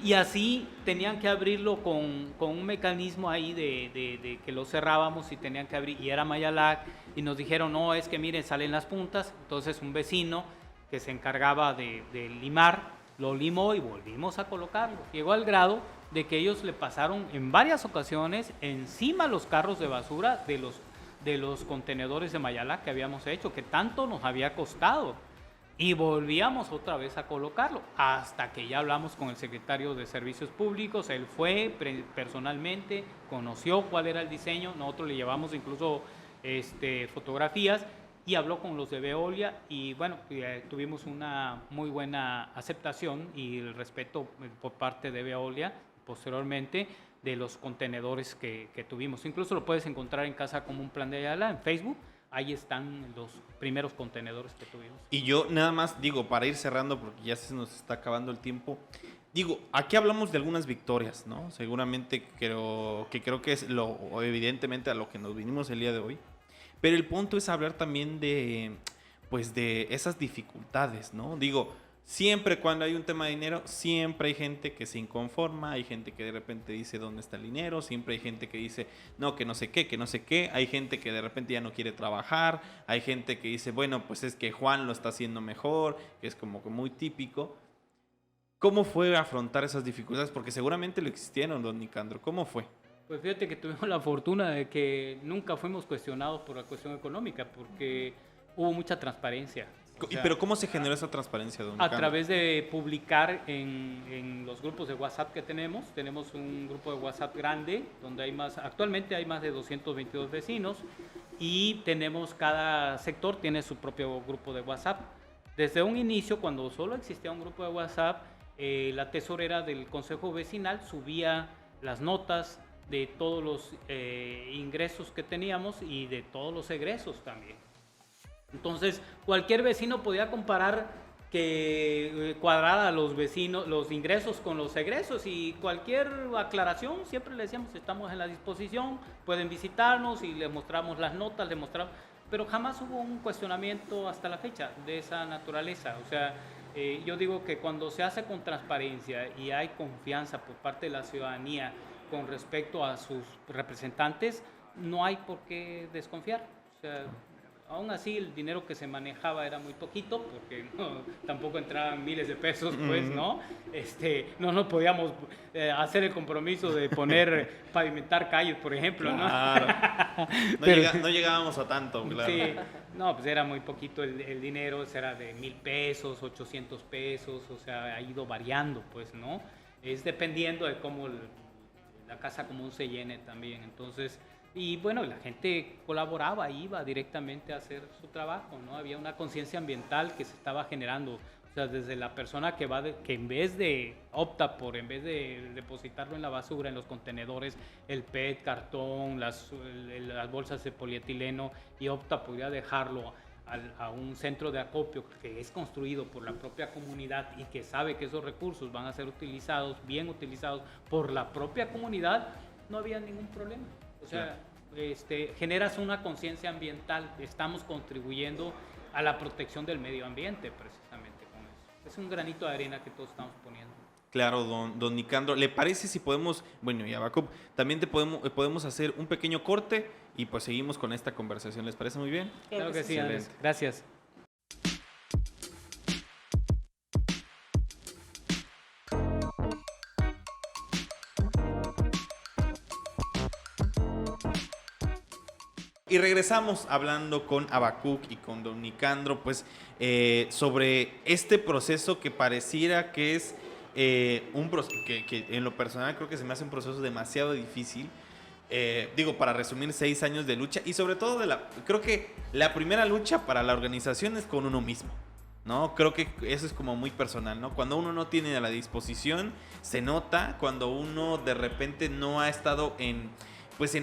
y así tenían que abrirlo con un mecanismo ahí de que lo cerrábamos y tenían que abrir, y era Mayalac, y nos dijeron, no, es que miren, salen las puntas. Entonces un vecino que se encargaba de limar, lo limó y volvimos a colocarlo. Llegó al grado de que ellos le pasaron en varias ocasiones encima los carros de basura de los contenedores de Mayalac que habíamos hecho, que tanto nos había costado, y volvíamos otra vez a colocarlo, hasta que ya hablamos con el secretario de Servicios Públicos. Él fue personalmente, conoció cuál era el diseño, nosotros le llevamos incluso fotografías, y habló con los de Veolia, y bueno, tuvimos una muy buena aceptación y el respeto por parte de Veolia posteriormente de los contenedores que tuvimos. Incluso lo puedes encontrar en Casa Común Plan de Ayala, en Facebook. Ahí están los primeros contenedores que tuvimos. Y yo nada más digo, para ir cerrando, porque ya se nos está acabando el tiempo, digo, aquí hablamos de algunas victorias, ¿no? Seguramente creo que es evidentemente a lo que nos vinimos el día de hoy. Pero el punto es hablar también de esas dificultades, ¿no? Digo, Siempre cuando hay un tema de dinero, siempre hay gente que se inconforma, hay gente que de repente dice dónde está el dinero, siempre hay gente que dice no, que no sé qué, que no sé qué, hay gente que de repente ya no quiere trabajar, hay gente que dice, bueno, pues es que Juan lo está haciendo mejor, que es como que muy típico. ¿Cómo fue afrontar esas dificultades? Porque seguramente lo existieron, don Nicandro. ¿Cómo fue? Pues fíjate que tuvimos la fortuna de que nunca fuimos cuestionados por la cuestión económica, porque hubo mucha transparencia. O sea, ¿Pero cómo se generó esa transparencia, don a Nicandro? través de publicar en los grupos de WhatsApp que tenemos un grupo de WhatsApp grande, donde actualmente hay más de 222 vecinos, y cada sector tiene su propio grupo de WhatsApp. Desde un inicio, cuando solo existía un grupo de WhatsApp, la tesorera del Consejo Vecinal subía las notas de todos los ingresos que teníamos y de todos los egresos también. Entonces, cualquier vecino podía comparar que cuadrara los ingresos con los egresos, y cualquier aclaración siempre le decíamos, estamos en la disposición, pueden visitarnos, y les mostramos las notas, pero jamás hubo un cuestionamiento hasta la fecha de esa naturaleza. O sea, yo digo que cuando se hace con transparencia y hay confianza por parte de la ciudadanía con respecto a sus representantes, no hay por qué desconfiar. O sea, aún así el dinero que se manejaba era muy poquito, porque tampoco entraban miles de pesos, pues, ¿no? No podíamos hacer el compromiso de pavimentar calles, por ejemplo, claro. ¿no? No llegábamos a tanto, claro. Sí, no, pues era muy poquito el dinero, era de 1,000 pesos, 800 pesos, o sea, ha ido variando, pues, ¿no? Es dependiendo de cómo la casa común se llene también, entonces... Y bueno, la gente colaboraba, iba directamente a hacer su trabajo, ¿no? Había una conciencia ambiental que se estaba generando. O sea, desde la persona que en vez de depositarlo en la basura, en los contenedores, el PET, cartón, las bolsas de polietileno, y opta por ir a dejarlo a un centro de acopio que es construido por la propia comunidad y que sabe que esos recursos van a ser bien utilizados por la propia comunidad, no había ningún problema. O sea, generas una conciencia ambiental, estamos contribuyendo a la protección del medio ambiente precisamente con eso. Es un granito de arena que todos estamos poniendo. Claro, don Nicandro. ¿Le parece si podemos, bueno, y Abacuc, también podemos hacer un pequeño corte y pues seguimos con esta conversación? ¿Les parece muy bien? Claro que sí, Andrés. Gracias. Y regresamos hablando con Abacuc y con don Nicandro, pues sobre este proceso que pareciera que es un proceso que en lo personal creo que se me hace un proceso demasiado difícil. Para resumir, 6 años de lucha, y sobre todo creo que la primera lucha para la organización es con uno mismo, ¿no? Creo que eso es como muy personal, ¿no? Cuando uno no tiene a la disposición, se nota. Cuando uno de repente no ha estado en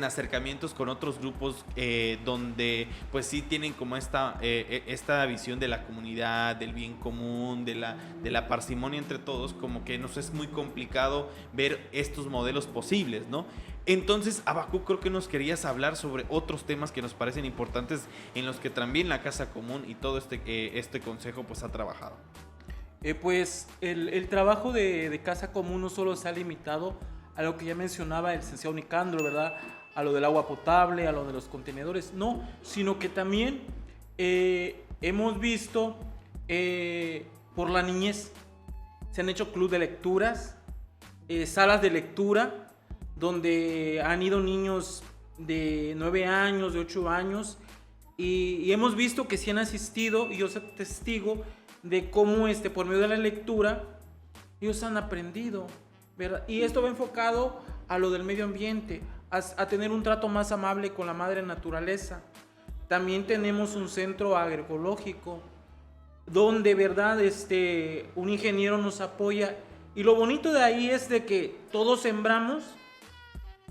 acercamientos con otros grupos donde pues sí tienen como esta visión de la comunidad, del bien común, de la parsimonia entre todos, como que nos es muy complicado ver estos modelos posibles, ¿no? Entonces, Abacuc, creo que nos querías hablar sobre otros temas que nos parecen importantes, en los que también la Casa Común y todo este consejo pues ha trabajado. Pues el trabajo de Casa Común no solo se ha limitado a lo que ya mencionaba el licenciado Nicandro, ¿verdad? A lo del agua potable, a lo de los contenedores, no, sino que también hemos visto por la niñez, se han hecho club de lecturas, salas de lectura, donde han ido niños de 9 años, de 8 años, y hemos visto que sí han asistido, y yo soy testigo de cómo por medio de la lectura ellos han aprendido, ¿verdad? Y esto va enfocado a lo del medio ambiente, a tener un trato más amable con la madre naturaleza. También tenemos un centro agroecológico donde, ¿verdad? Un ingeniero nos apoya, y lo bonito de ahí es de que todos sembramos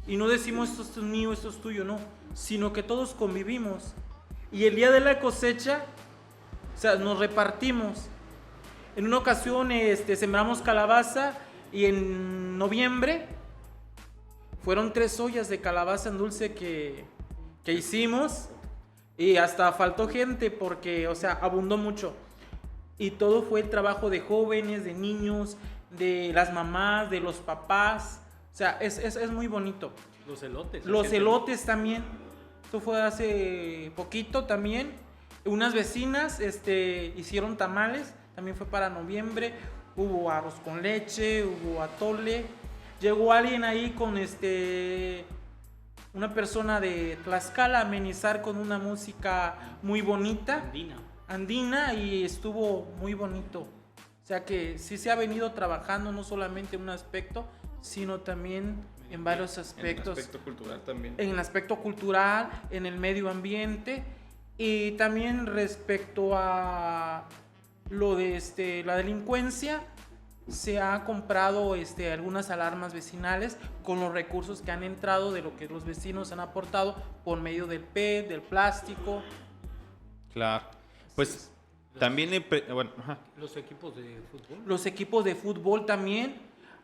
y no decimos esto es mío, esto es tuyo, no, sino que todos convivimos, y el día de la cosecha, o sea, nos repartimos. En una ocasión sembramos calabaza, y en noviembre fueron 3 ollas de calabaza en dulce que hicimos, y hasta faltó gente porque, o sea, abundó mucho. Y todo fue el trabajo de jóvenes, de niños, de las mamás, de los papás. O sea, es muy bonito. Los elotes. Los elotes también. Esto fue hace poquito también. Unas vecinas hicieron tamales. También fue para noviembre. Hubo arroz con leche, hubo atole. Llegó alguien ahí con una persona de Tlaxcala a amenizar con una música muy bonita. Andina, y estuvo muy bonito. O sea que sí se ha venido trabajando no solamente en un aspecto, sino también en varios aspectos. En el aspecto cultural también. En el aspecto cultural, en el medio ambiente y también respecto a lo de la delincuencia. Se ha comprado algunas alarmas vecinales con los recursos que han entrado de lo que los vecinos han aportado por medio del PET, del plástico. Claro. Pues también, los equipos de fútbol. Los equipos de fútbol también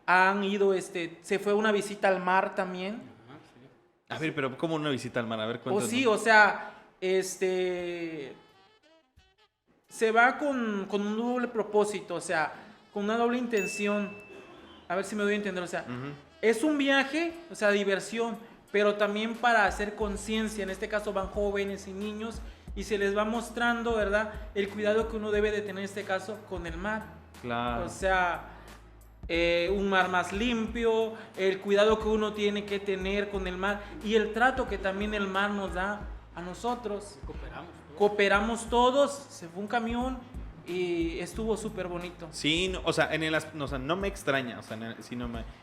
han ido, se fue una visita al mar también. Sí. A ver, pero ¿cómo una visita al mar? A ver, cuéntanos. Sí, o sea, se va con un doble propósito, o sea, con una doble intención. A ver si me doy a entender, o sea, es un viaje, o sea, diversión, pero también para hacer conciencia. En este caso van jóvenes y niños y se les va mostrando, ¿verdad?, el cuidado que uno debe de tener en este caso con el mar. Claro. O sea, un mar más limpio, el cuidado que uno tiene que tener con el mar y el trato que también el mar nos da a nosotros. Cooperamos todos, se fue un camión y estuvo súper bonito. Sí, no, o sea, no me extraña, o sea,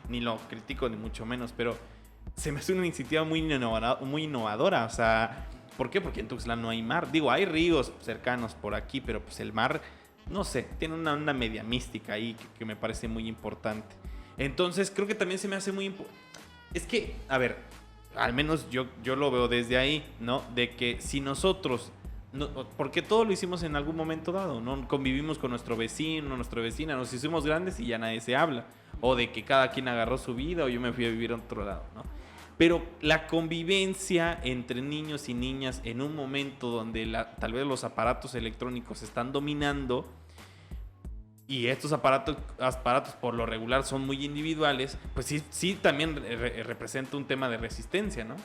ni lo critico ni mucho menos, pero se me hace una iniciativa muy innovadora, o sea, ¿por qué? Porque en Tuxtlan no hay mar. Digo, hay ríos cercanos por aquí, pero pues el mar, no sé, tiene una media mística ahí que me parece muy importante. Entonces, creo que también se me hace muy importante. Es que, a ver, al menos yo lo veo desde ahí, ¿no? De que si nosotros, porque todo lo hicimos en algún momento dado, ¿no? Convivimos con nuestro vecino, nuestra vecina, nos hicimos grandes y ya nadie se habla. O de que cada quien agarró su vida o yo me fui a vivir a otro lado, ¿no? Pero la convivencia entre niños y niñas en un momento donde tal vez los aparatos electrónicos están dominando y estos aparatos por lo regular son muy individuales, pues sí también representa un tema de resistencia, ¿no?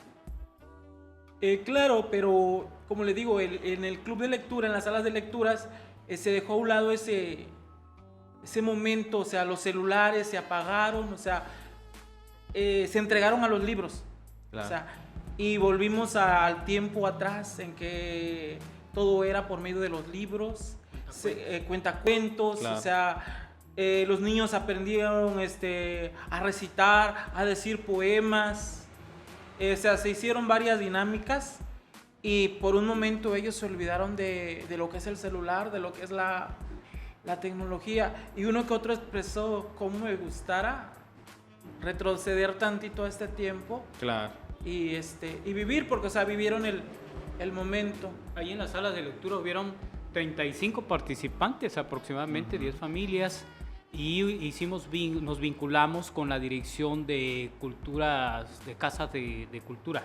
Claro, pero como le digo, en el club de lectura, en las salas de lecturas, se dejó a un lado ese momento, o sea, los celulares se apagaron, o sea, se entregaron a los libros. Claro. O sea, y volvimos al tiempo atrás en que todo era por medio de los libros, cuentacuentos, claro. O sea, los niños aprendieron a recitar, a decir poemas, o sea, se hicieron varias dinámicas y por un momento ellos se olvidaron de lo que es el celular, de lo que es la tecnología, y uno que otro expresó cómo me gustara retroceder tantito a este tiempo. Claro. Y vivir, porque, o sea, vivieron el momento. Ahí en las salas de lectura hubieron 35 participantes, aproximadamente 10 familias, y nos vinculamos con la Dirección de Culturas, de Casas de Cultura,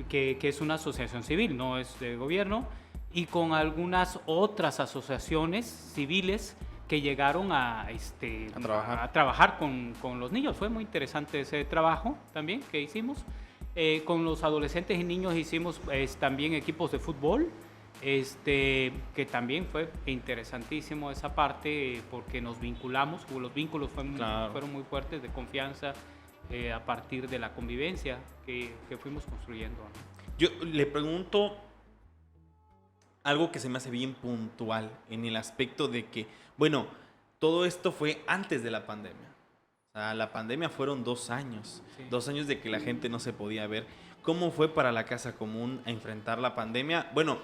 que es una asociación civil, no es de gobierno, y con algunas otras asociaciones civiles que llegaron a trabajar con los niños. Fue muy interesante ese trabajo también que hicimos. Con los adolescentes y niños hicimos también equipos de fútbol, que también fue interesantísimo esa parte porque nos vinculamos, los vínculos fueron muy fuertes de confianza a partir de la convivencia que fuimos construyendo, ¿no? Yo le pregunto algo que se me hace bien puntual en el aspecto de que, bueno, todo esto fue antes de la pandemia. O sea, la pandemia fueron 2 años. Sí. 2 años de que la gente no se podía ver. ¿Cómo fue para la Casa Común a enfrentar la pandemia? Bueno,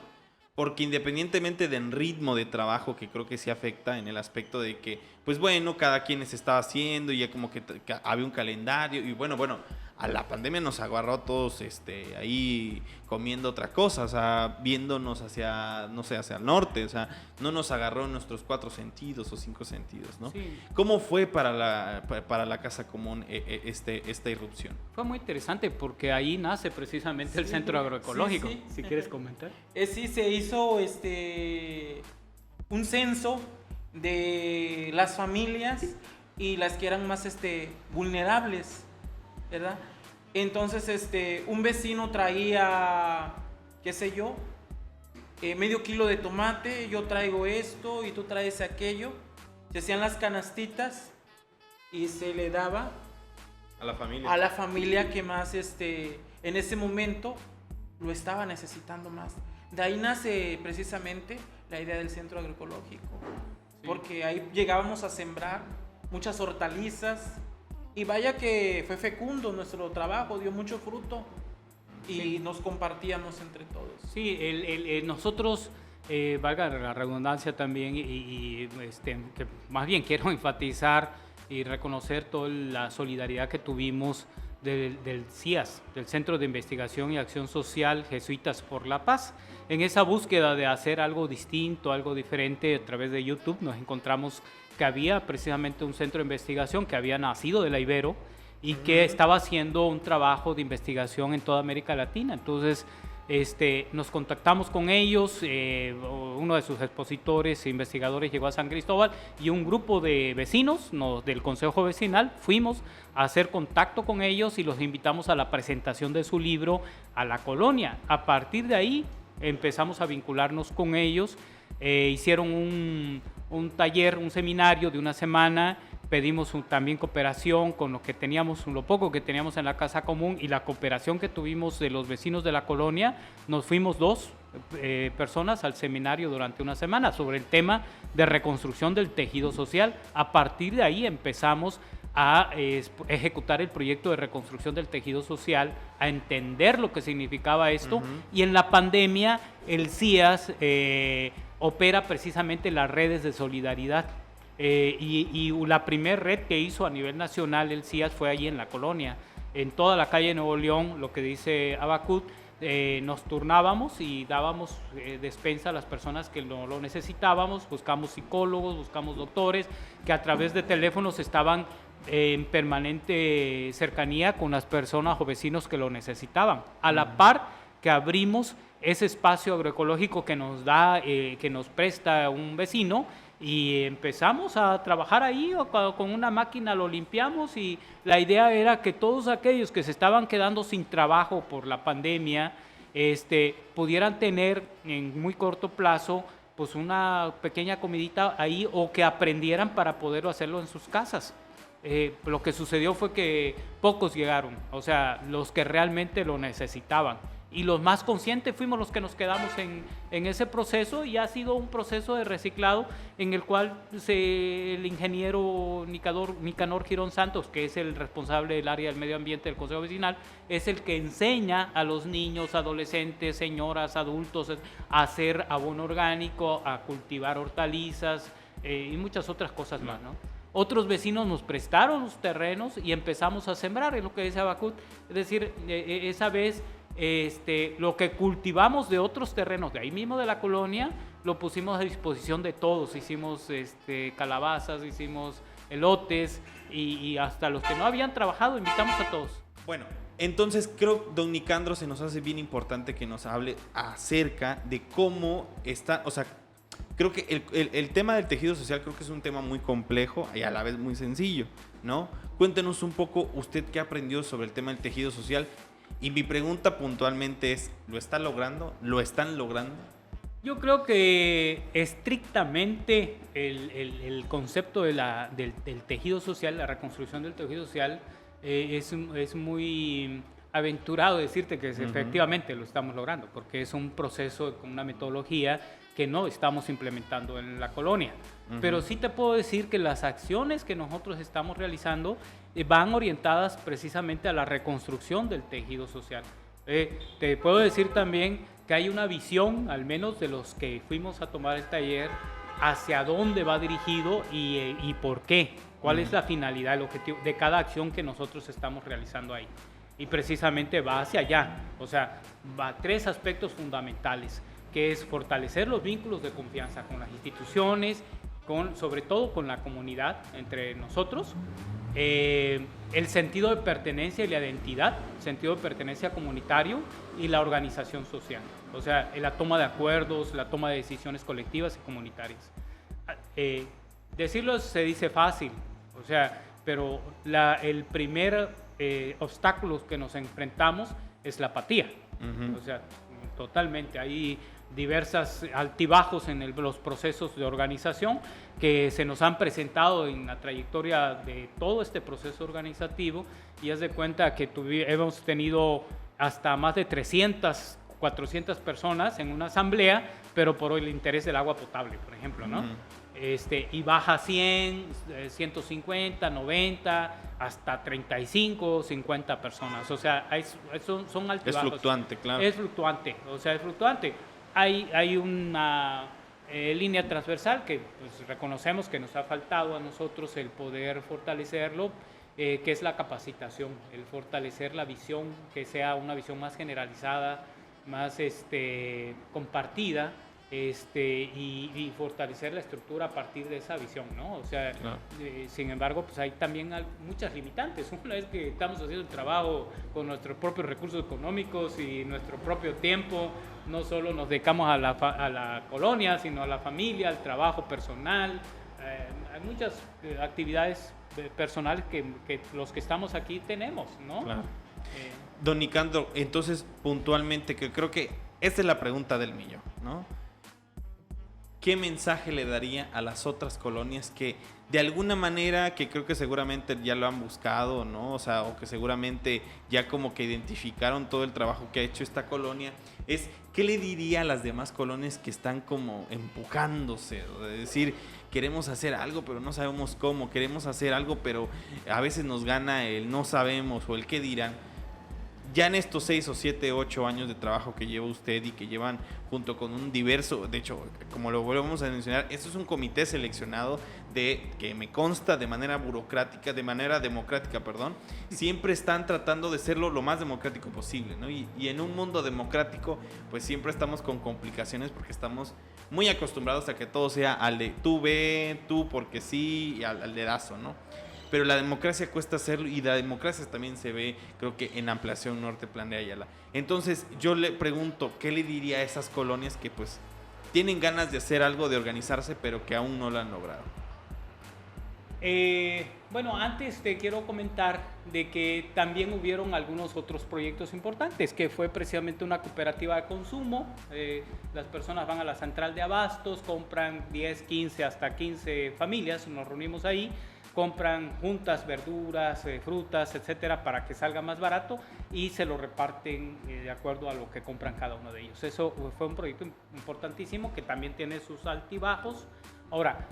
porque independientemente del ritmo de trabajo, que creo que sí afecta en el aspecto de que, pues bueno, cada quien se estaba haciendo y ya como que había un calendario y bueno, a la pandemia nos agarró a todos ahí comiendo otra cosa, o sea, viéndonos hacia, no sé, hacia el norte, o sea, no nos agarró en nuestros 4 sentidos o 5 sentidos, ¿no? Sí. ¿Cómo fue para la Casa Común esta irrupción? Fue muy interesante porque ahí nace precisamente el Centro Agroecológico. Sí. Si quieres comentar. Sí, se hizo un censo de las familias y las que eran más vulnerables, ¿verdad? Entonces, un vecino traía, qué sé yo, medio kilo de tomate, yo traigo esto y tú traes aquello. Se hacían las canastitas y se le daba a la familia que más en ese momento lo estaba necesitando más. De ahí nace precisamente la idea del centro agroecológico, sí, porque ahí llegábamos a sembrar muchas hortalizas y vaya que fue fecundo nuestro trabajo, dio mucho fruto y sí, nos compartíamos entre todos. Sí, nosotros, valga la redundancia también, que más bien quiero enfatizar y reconocer toda la solidaridad que tuvimos del CIAS, del Centro de Investigación y Acción Social Jesuitas por la Paz. En esa búsqueda de hacer algo distinto, algo diferente, a través de YouTube nos encontramos que había precisamente un centro de investigación que había nacido de la Ibero y que estaba haciendo un trabajo de investigación en toda América Latina. Entonces, nos contactamos con ellos, uno de sus expositores e investigadores llegó a San Cristóbal y un grupo de vecinos del Consejo Vecinal fuimos a hacer contacto con ellos y los invitamos a la presentación de su libro a la colonia. A partir de ahí empezamos a vincularnos con ellos, hicieron un taller, un seminario de una semana. Pedimos también cooperación con lo que teníamos, lo poco que teníamos en la casa común y la cooperación que tuvimos de los vecinos de la colonia. Nos fuimos 2 personas al seminario durante una semana sobre el tema de reconstrucción del tejido social. A partir de ahí empezamos a ejecutar el proyecto de reconstrucción del tejido social, a entender lo que significaba esto. Y en la pandemia el CIAS opera precisamente las redes de solidaridad. Y la primera red que hizo a nivel nacional el CIAS fue allí en la colonia, en toda la calle de Nuevo León, lo que dice Abacut. Nos turnábamos y dábamos despensa a las personas que lo necesitábamos, buscamos psicólogos, buscamos doctores que a través de teléfonos estaban en permanente cercanía con las personas o vecinos que lo necesitaban, a la par que abrimos ese espacio agroecológico que nos da, que nos presta un vecino, y empezamos a trabajar ahí, con una máquina lo limpiamos, y la idea era que todos aquellos que se estaban quedando sin trabajo por la pandemia pudieran tener en muy corto plazo pues una pequeña comidita ahí, o que aprendieran para poder hacerlo en sus casas. Lo que sucedió fue que pocos llegaron, o sea, los que realmente lo necesitaban. Y los más conscientes fuimos los que nos quedamos en ese proceso, y ha sido un proceso de reciclado en el cual el ingeniero Nicanor Girón Santos, que es el responsable del área del medio ambiente del Consejo Vecinal, es el que enseña a los niños, adolescentes, señoras, adultos a hacer abono orgánico, a cultivar hortalizas y muchas otras cosas más, ¿no? Otros vecinos nos prestaron los terrenos y empezamos a sembrar, es lo que dice Abacut, es decir, esa vez lo que cultivamos de otros terrenos de ahí mismo de la colonia lo pusimos a disposición de todos. Hicimos calabazas, hicimos elotes, y hasta los que no habían trabajado invitamos a todos. Bueno, entonces creo, don Nicandro, se nos hace bien importante que nos hable acerca de cómo está, o sea, creo que el tema del tejido social creo que es un tema muy complejo y a la vez muy sencillo, ¿no? Cuéntenos un poco usted qué aprendió sobre el tema del tejido social. Y mi pregunta puntualmente es, ¿lo está logrando? ¿Lo están logrando? Yo creo que estrictamente el concepto del tejido social, la reconstrucción del tejido social, es muy aventurado decirte que efectivamente lo estamos logrando, porque es un proceso con una metodología que no estamos implementando en la colonia. Pero sí te puedo decir que las acciones que nosotros estamos realizando van orientadas precisamente a la reconstrucción del tejido social. Te puedo decir también que hay una visión, al menos de los que fuimos a tomar el taller, hacia dónde va dirigido y por qué, cuál es la finalidad, el objetivo de cada acción que nosotros estamos realizando ahí. Y precisamente va hacia allá, o sea, va a 3 aspectos fundamentales, que es fortalecer los vínculos de confianza con las instituciones, sobre todo con la comunidad, entre nosotros, el sentido de pertenencia y la identidad, el sentido de pertenencia comunitario y la organización social, o sea, la toma de acuerdos, la toma de decisiones colectivas y comunitarias. decirlo se dice fácil, o sea, pero el primer obstáculo que nos enfrentamos es la apatía. O sea, totalmente. Hay diversas altibajos en los procesos de organización que se nos han presentado en la trayectoria de todo este proceso organizativo, y haz de cuenta que hemos tenido hasta más de 300, 400 personas en una asamblea, pero por el interés del agua potable, por ejemplo, ¿no? Y baja 100, 150, 90, hasta 35, 50 personas. O sea, son altibajos. Es fluctuante, claro. Es fluctuante, o sea, es fluctuante. Hay una línea transversal que pues, reconocemos que nos ha faltado a nosotros el poder fortalecerlo, que es la capacitación, el fortalecer la visión, que sea una visión más generalizada, más compartida, y fortalecer la estructura a partir de esa visión, ¿no? O sea, claro. Sin embargo, pues hay también muchas limitantes. Una vez que estamos haciendo el trabajo con nuestros propios recursos económicos y nuestro propio tiempo, no solo nos dedicamos a la colonia, sino a la familia, al trabajo personal. Hay muchas actividades personales que los que estamos aquí tenemos, ¿no? Claro. Don Nicandro, entonces puntualmente, que creo que esa es la pregunta del millón, ¿no? ¿Qué mensaje le daría a las otras colonias que de alguna manera, que creo que seguramente ya lo han buscado, ¿no? O sea, o que seguramente ya como que identificaron todo el trabajo que ha hecho esta colonia, ¿qué le diría a las demás colonias que están como empujándose? Es decir, queremos hacer algo, pero no sabemos cómo, queremos hacer algo, pero a veces nos gana el no sabemos o el qué dirán. Ya en estos 6 o 7, 8 años de trabajo que lleva usted y que llevan junto con un diverso, de hecho, como lo volvemos a mencionar, esto es un comité seleccionado que me consta de manera democrática, siempre están tratando de serlo lo más democrático posible, ¿no? Y en un mundo democrático, pues siempre estamos con complicaciones porque estamos muy acostumbrados a que todo sea al de tú ve, tú porque sí, y al dedazo, ¿no? Pero la democracia cuesta hacerlo, y la democracia también se ve, creo que en Ampliación Norte, Plan de Ayala. Entonces yo le pregunto, ¿qué le diría a esas colonias que pues tienen ganas de hacer algo, de organizarse, pero que aún no lo han logrado? Bueno, antes te quiero comentar de que también hubieron algunos otros proyectos importantes, que fue precisamente una cooperativa de consumo. Las personas van a la central de abastos, compran 10, 15, hasta 15 familias, nos reunimos ahí, compran juntas, verduras, frutas, etcétera, para que salga más barato, y se lo reparten de acuerdo a lo que compran cada uno de ellos. Eso fue un proyecto importantísimo que también tiene sus altibajos. Ahora,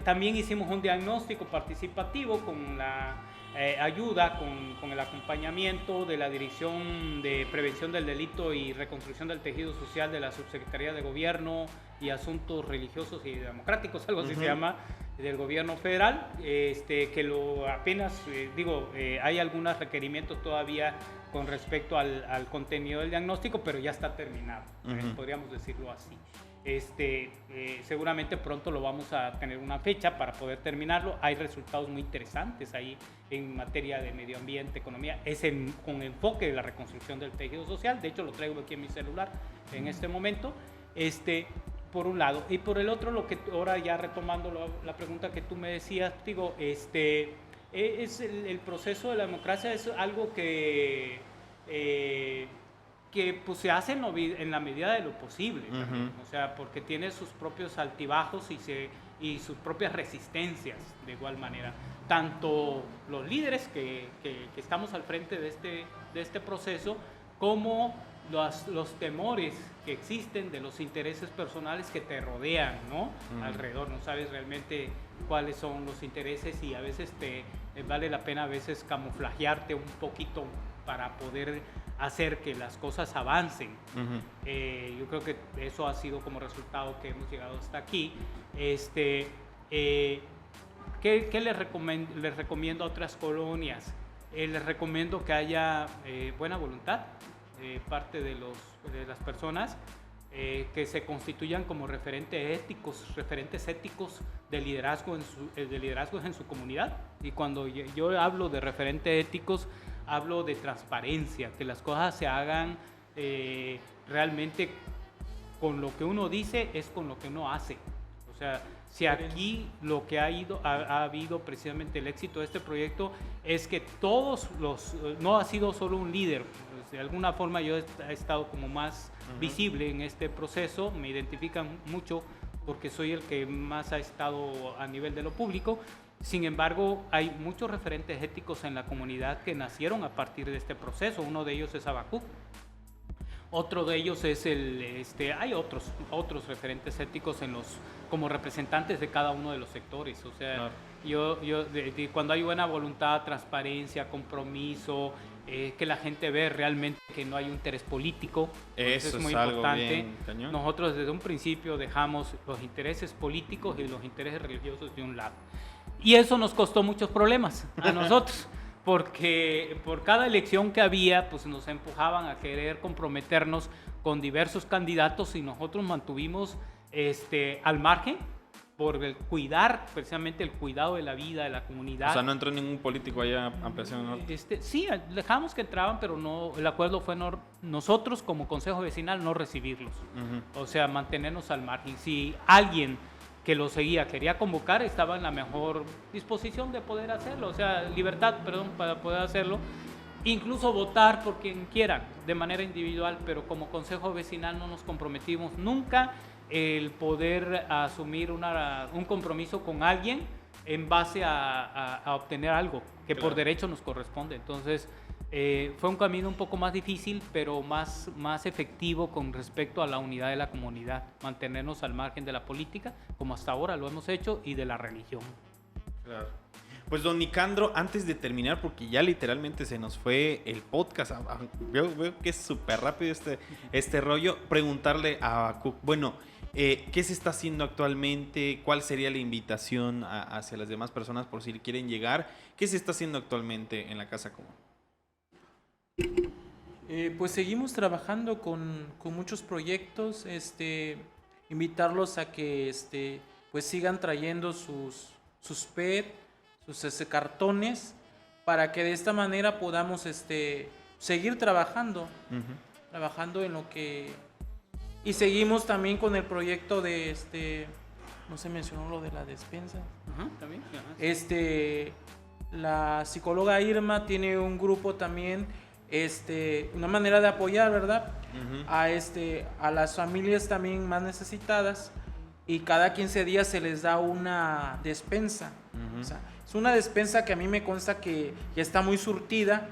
también hicimos un diagnóstico participativo con la ayuda, con el acompañamiento de la Dirección de Prevención del Delito y Reconstrucción del Tejido Social de la Subsecretaría de Gobierno y Asuntos Religiosos y Democráticos, algo así se llama, del gobierno federal, que apenas, hay algunos requerimientos todavía con respecto al contenido del diagnóstico, pero ya está terminado, podríamos decirlo así. Seguramente pronto lo vamos a tener una fecha para poder terminarlo. Hay resultados muy interesantes ahí en materia de medio ambiente, economía, con enfoque de la reconstrucción del tejido social. De hecho, lo traigo aquí en mi celular en este momento. Por un lado, y por el otro, lo que ahora ya retomando la pregunta que tú me decías, el proceso de la democracia es algo que pues se hace en la medida de lo posible, o sea, porque tiene sus propios altibajos y sus propias resistencias de igual manera. Tanto los líderes que estamos al frente de este proceso, como los temores que existen de los intereses personales que te rodean, ¿no? Alrededor, no sabes realmente cuáles son los intereses, y a veces vale la pena camuflajearte un poquito para poder hacer que las cosas avancen. Yo creo que eso ha sido como resultado que hemos llegado hasta aquí. ¿Qué les recomiendo a otras colonias? Les recomiendo que haya buena voluntad parte de las personas, que se constituyan como referentes éticos de liderazgos en su comunidad. Y cuando yo hablo de referentes éticos, hablo de transparencia, que las cosas se hagan realmente con lo que uno dice, es con lo que uno hace. O sea, si aquí lo que ha habido precisamente el éxito de este proyecto es que no ha sido solo un líder, pues de alguna forma yo he estado como más visible en este proceso, me identifican mucho porque soy el que más ha estado a nivel de lo público. Sin embargo, hay muchos referentes éticos en la comunidad que nacieron a partir de este proceso. Uno de ellos es Habacuc. Otro de ellos es hay otros referentes éticos como representantes de cada uno de los sectores. O sea, claro. Cuando hay buena voluntad, transparencia, compromiso, que la gente ve realmente que no hay un interés político, eso es muy importante. Nosotros desde un principio dejamos los intereses políticos y los intereses religiosos de un lado. Y eso nos costó muchos problemas a nosotros. Porque por cada elección que había, pues nos empujaban a querer comprometernos con diversos candidatos y nosotros mantuvimos al margen por precisamente el cuidado de la vida de la comunidad. O sea, no entró ningún político allá a Ampliación Norte. Sí, dejamos que entraban, pero no, el acuerdo fue nosotros como Consejo Vecinal no recibirlos. O sea, mantenernos al margen. Si alguien que lo seguía quería convocar, estaba en la mejor disposición de poder hacerlo, o sea, libertad, perdón, para poder hacerlo, incluso votar por quien quieran, de manera individual, pero como Consejo Vecinal no nos comprometimos nunca el poder asumir un compromiso con alguien en base a obtener algo que claro, por derecho nos corresponde. Entonces, fue un camino un poco más difícil, pero más efectivo con respecto a la unidad de la comunidad, mantenernos al margen de la política, como hasta ahora lo hemos hecho, y de la religión. Claro. Pues don Nicandro, antes de terminar, porque ya literalmente se nos fue el podcast, veo que es súper rápido este rollo, preguntarle a Habacuc, bueno, ¿qué se está haciendo actualmente? ¿Cuál sería la invitación hacia las demás personas por si quieren llegar? ¿Qué se está haciendo actualmente en la Casa Común? Pues seguimos trabajando con muchos proyectos, invitarlos a que pues sigan trayendo sus PET, sus cartones, para que de esta manera podamos seguir trabajando en lo que... Y seguimos también con el proyecto de no se mencionó lo de la despensa. También. La psicóloga Irma tiene un grupo también, una manera de apoyar, ¿verdad? A las familias también más necesitadas, y cada 15 días se les da una despensa. O sea, es una despensa que a mí me consta que ya está muy surtida.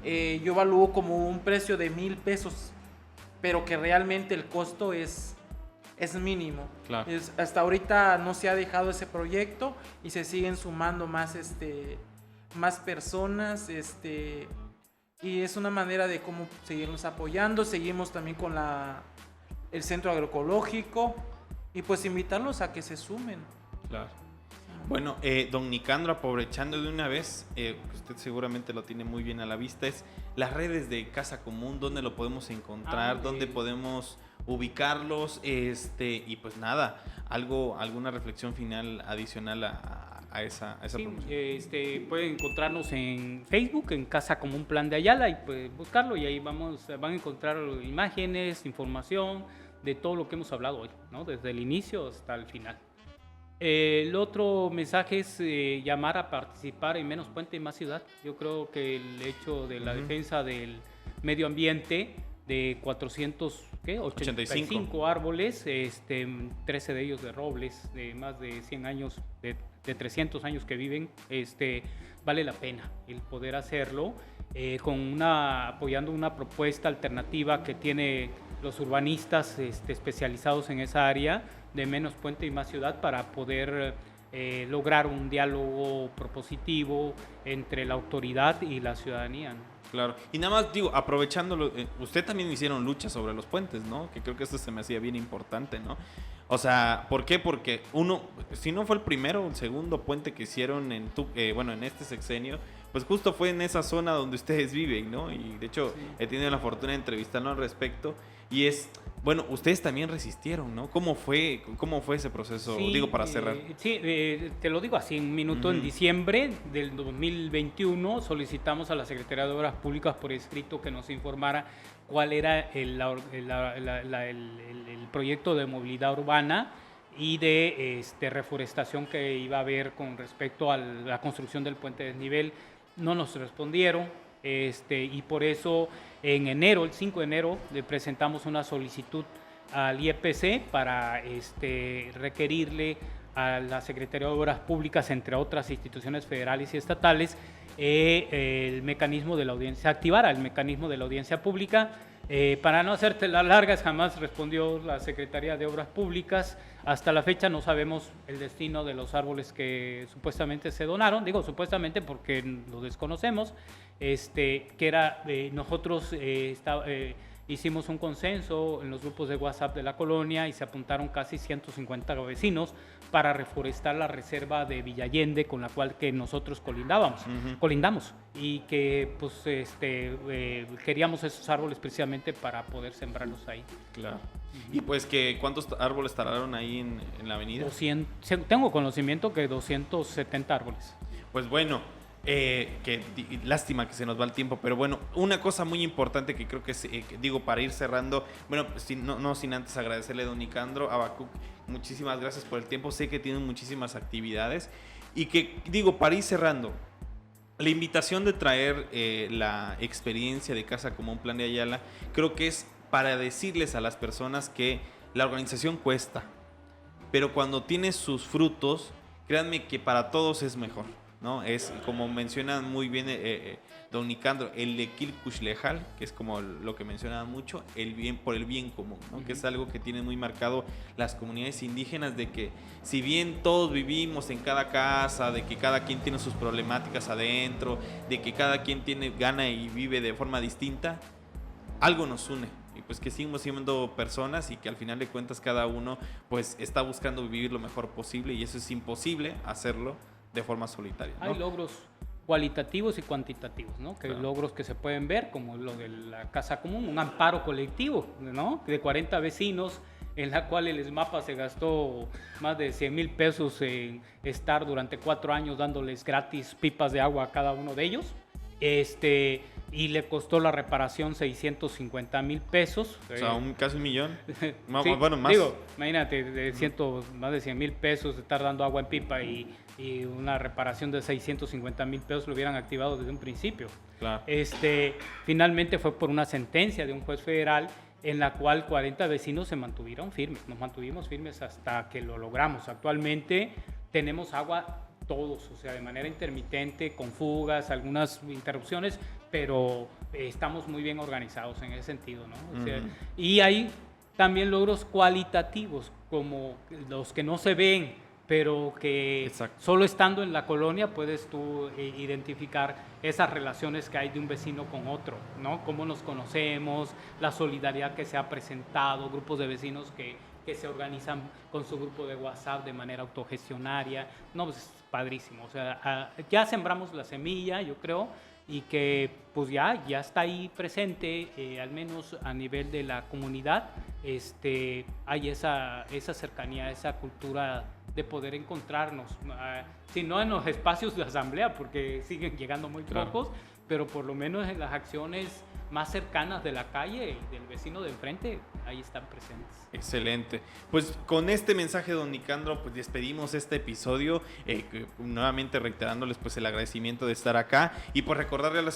Yo evalúo como un precio de 1,000 pesos, pero que realmente el costo es mínimo. Claro. Hasta ahorita no se ha dejado ese proyecto y se siguen sumando más personas, y es una manera de cómo seguirnos apoyando. Seguimos también con el centro agroecológico, y pues invitarlos a que se sumen. Claro. Bueno, don Nicandro, aprovechando de una vez, usted seguramente lo tiene muy bien a la vista, es las redes de Casa Común, dónde lo podemos encontrar, dónde podemos ubicarlos, y pues nada, alguna reflexión final adicional a esa promoción. Pueden encontrarnos en Facebook, en Casa Común Plan de Ayala, y pues buscarlo, y ahí van a encontrar imágenes, información de todo lo que hemos hablado hoy, ¿no? Desde el inicio hasta el final. El otro mensaje es llamar a participar en Menos Puente y Más Ciudad. Yo creo que el hecho de la defensa del medio ambiente, de 485 árboles, 13 de ellos de robles, de más de 100 años, de 300 años que viven, vale la pena el poder hacerlo, apoyando una propuesta alternativa que tiene los urbanistas especializados en esa área, de Menos Puente y Más Ciudad, para poder lograr un diálogo propositivo entre la autoridad y la ciudadanía, ¿no? Claro. Y nada más digo, aprovechándolo, usted también hicieron lucha sobre los puentes, ¿no? Que creo que esto se me hacía bien importante, ¿no? O sea, ¿por qué? Porque si no fue el primero, el segundo puente que hicieron en este sexenio, pues justo fue en esa zona donde ustedes viven, ¿no? Y de hecho, he tenido la fortuna de entrevistarlo al respecto. Y ustedes también resistieron, ¿no? ¿Cómo fue ese proceso? Para cerrar. Te lo digo así en un minuto. En diciembre del 2021 solicitamos a la Secretaría de Obras Públicas por escrito que nos informara cuál era el proyecto de movilidad urbana, y de reforestación que iba a haber con respecto a la construcción del puente de desnivel. No nos respondieron, y por eso en enero, el 5 de enero, le presentamos una solicitud al IEPC para requerirle a la Secretaría de Obras Públicas, entre otras instituciones federales y estatales, el mecanismo de la audiencia, activara el mecanismo de la audiencia pública. Para no hacerte las largas, jamás respondió la Secretaría de Obras Públicas. Hasta la fecha no sabemos el destino de los árboles que supuestamente se donaron. Digo supuestamente porque lo desconocemos. Nosotros hicimos un consenso en los grupos de WhatsApp de la colonia y se apuntaron casi 150 vecinos para reforestar la reserva de Villa Allende, con la cual que nosotros colindamos, y que pues queríamos esos árboles precisamente para poder sembrarlos ahí. Claro. Y pues ¿cuántos árboles talaron ahí en la avenida? Tengo conocimiento que 270 árboles. Pues bueno, lástima que se nos va el tiempo, pero bueno, una cosa muy importante que creo que digo para ir cerrando, bueno, sin antes agradecerle a don Nicandro, a Habacuc, muchísimas gracias por el tiempo, sé que tienen muchísimas actividades y que digo para ir cerrando, la invitación de traer la experiencia de Casa Común Plan de Ayala, creo que es para decirles a las personas que la organización cuesta, pero cuando tiene sus frutos, créanme que para todos es mejor, ¿no? Es como menciona muy bien don Nicandro, el Lequil Cuxlejal, que es como lo que mencionaba mucho, el bien por el bien común, ¿no? Que es algo que tienen muy marcado las comunidades indígenas, de que si bien todos vivimos en cada casa, de que cada quien tiene sus problemáticas adentro, de que cada quien gana y vive de forma distinta, algo nos une. Y pues que seguimos siendo personas y que al final de cuentas cada uno pues está buscando vivir lo mejor posible, y eso es imposible hacerlo de forma solitaria, ¿no? Hay logros cualitativos y cuantitativos, ¿no? Que claro. Logros que se pueden ver, como lo de la Casa Común, un amparo colectivo, ¿no? De 40 vecinos, en la cual el SMAPA se gastó más de 100,000 pesos en estar durante 4 años dándoles gratis pipas de agua a cada uno de ellos. Y le costó la reparación 650,000 pesos. O sea, casi 1,000,000. Sí, bueno, más. Digo, imagínate, más de 100,000 pesos de estar dando agua en pipa y una reparación de 650,000 pesos lo hubieran activado desde un principio. Claro. Finalmente fue por una sentencia de un juez federal en la cual 40 vecinos se mantuvieron firmes. Nos mantuvimos firmes hasta que lo logramos. Actualmente tenemos agua todos, o sea, de manera intermitente, con fugas, algunas interrupciones, pero estamos muy bien organizados en ese sentido, ¿no? O sea, y hay también logros cualitativos, como los que no se ven, pero que Exacto. solo estando en la colonia puedes tú identificar esas relaciones que hay de un vecino con otro, ¿no? Cómo nos conocemos, la solidaridad que se ha presentado, grupos de vecinos que se organizan con su grupo de WhatsApp de manera autogestionaria. No, pues es padrísimo. O sea, ya sembramos la semilla, yo creo, y que pues ya está ahí presente, al menos a nivel de la comunidad. Hay esa cercanía, esa cultura de poder encontrarnos, si no en los espacios de asamblea, porque siguen llegando muy pocos, pero por lo menos en las acciones más cercanas de la calle y del vecino de enfrente, ahí están presentes. Excelente. Pues con este mensaje, don Nicandro, pues despedimos este episodio, nuevamente reiterándoles pues el agradecimiento de estar acá, y pues recordarle a la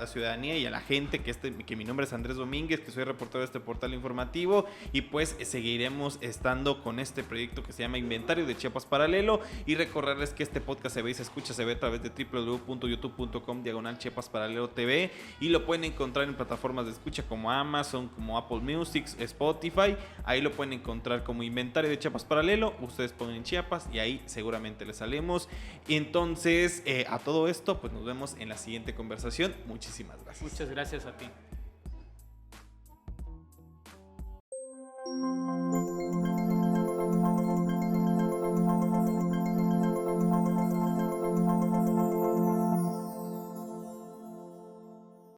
ciudadanía y a la gente que mi nombre es Andrés Domínguez, que soy reportero de este portal informativo, y pues seguiremos estando con este proyecto que se llama Inventario de Chiapas Paralelo, y recordarles que este podcast se ve y se escucha, se ve a través de www.youtube.com/Chiapas Paralelo TV, y lo pueden encontrar en plataformas de escucha como Amazon, como Apple Music, Spotify. Ahí lo pueden encontrar como Inventario de Chiapas Paralelo. Ustedes ponen Chiapas y ahí seguramente les salemos. Y entonces, a todo esto, pues nos vemos en la siguiente conversación. Muchísimas gracias. Muchas gracias a ti.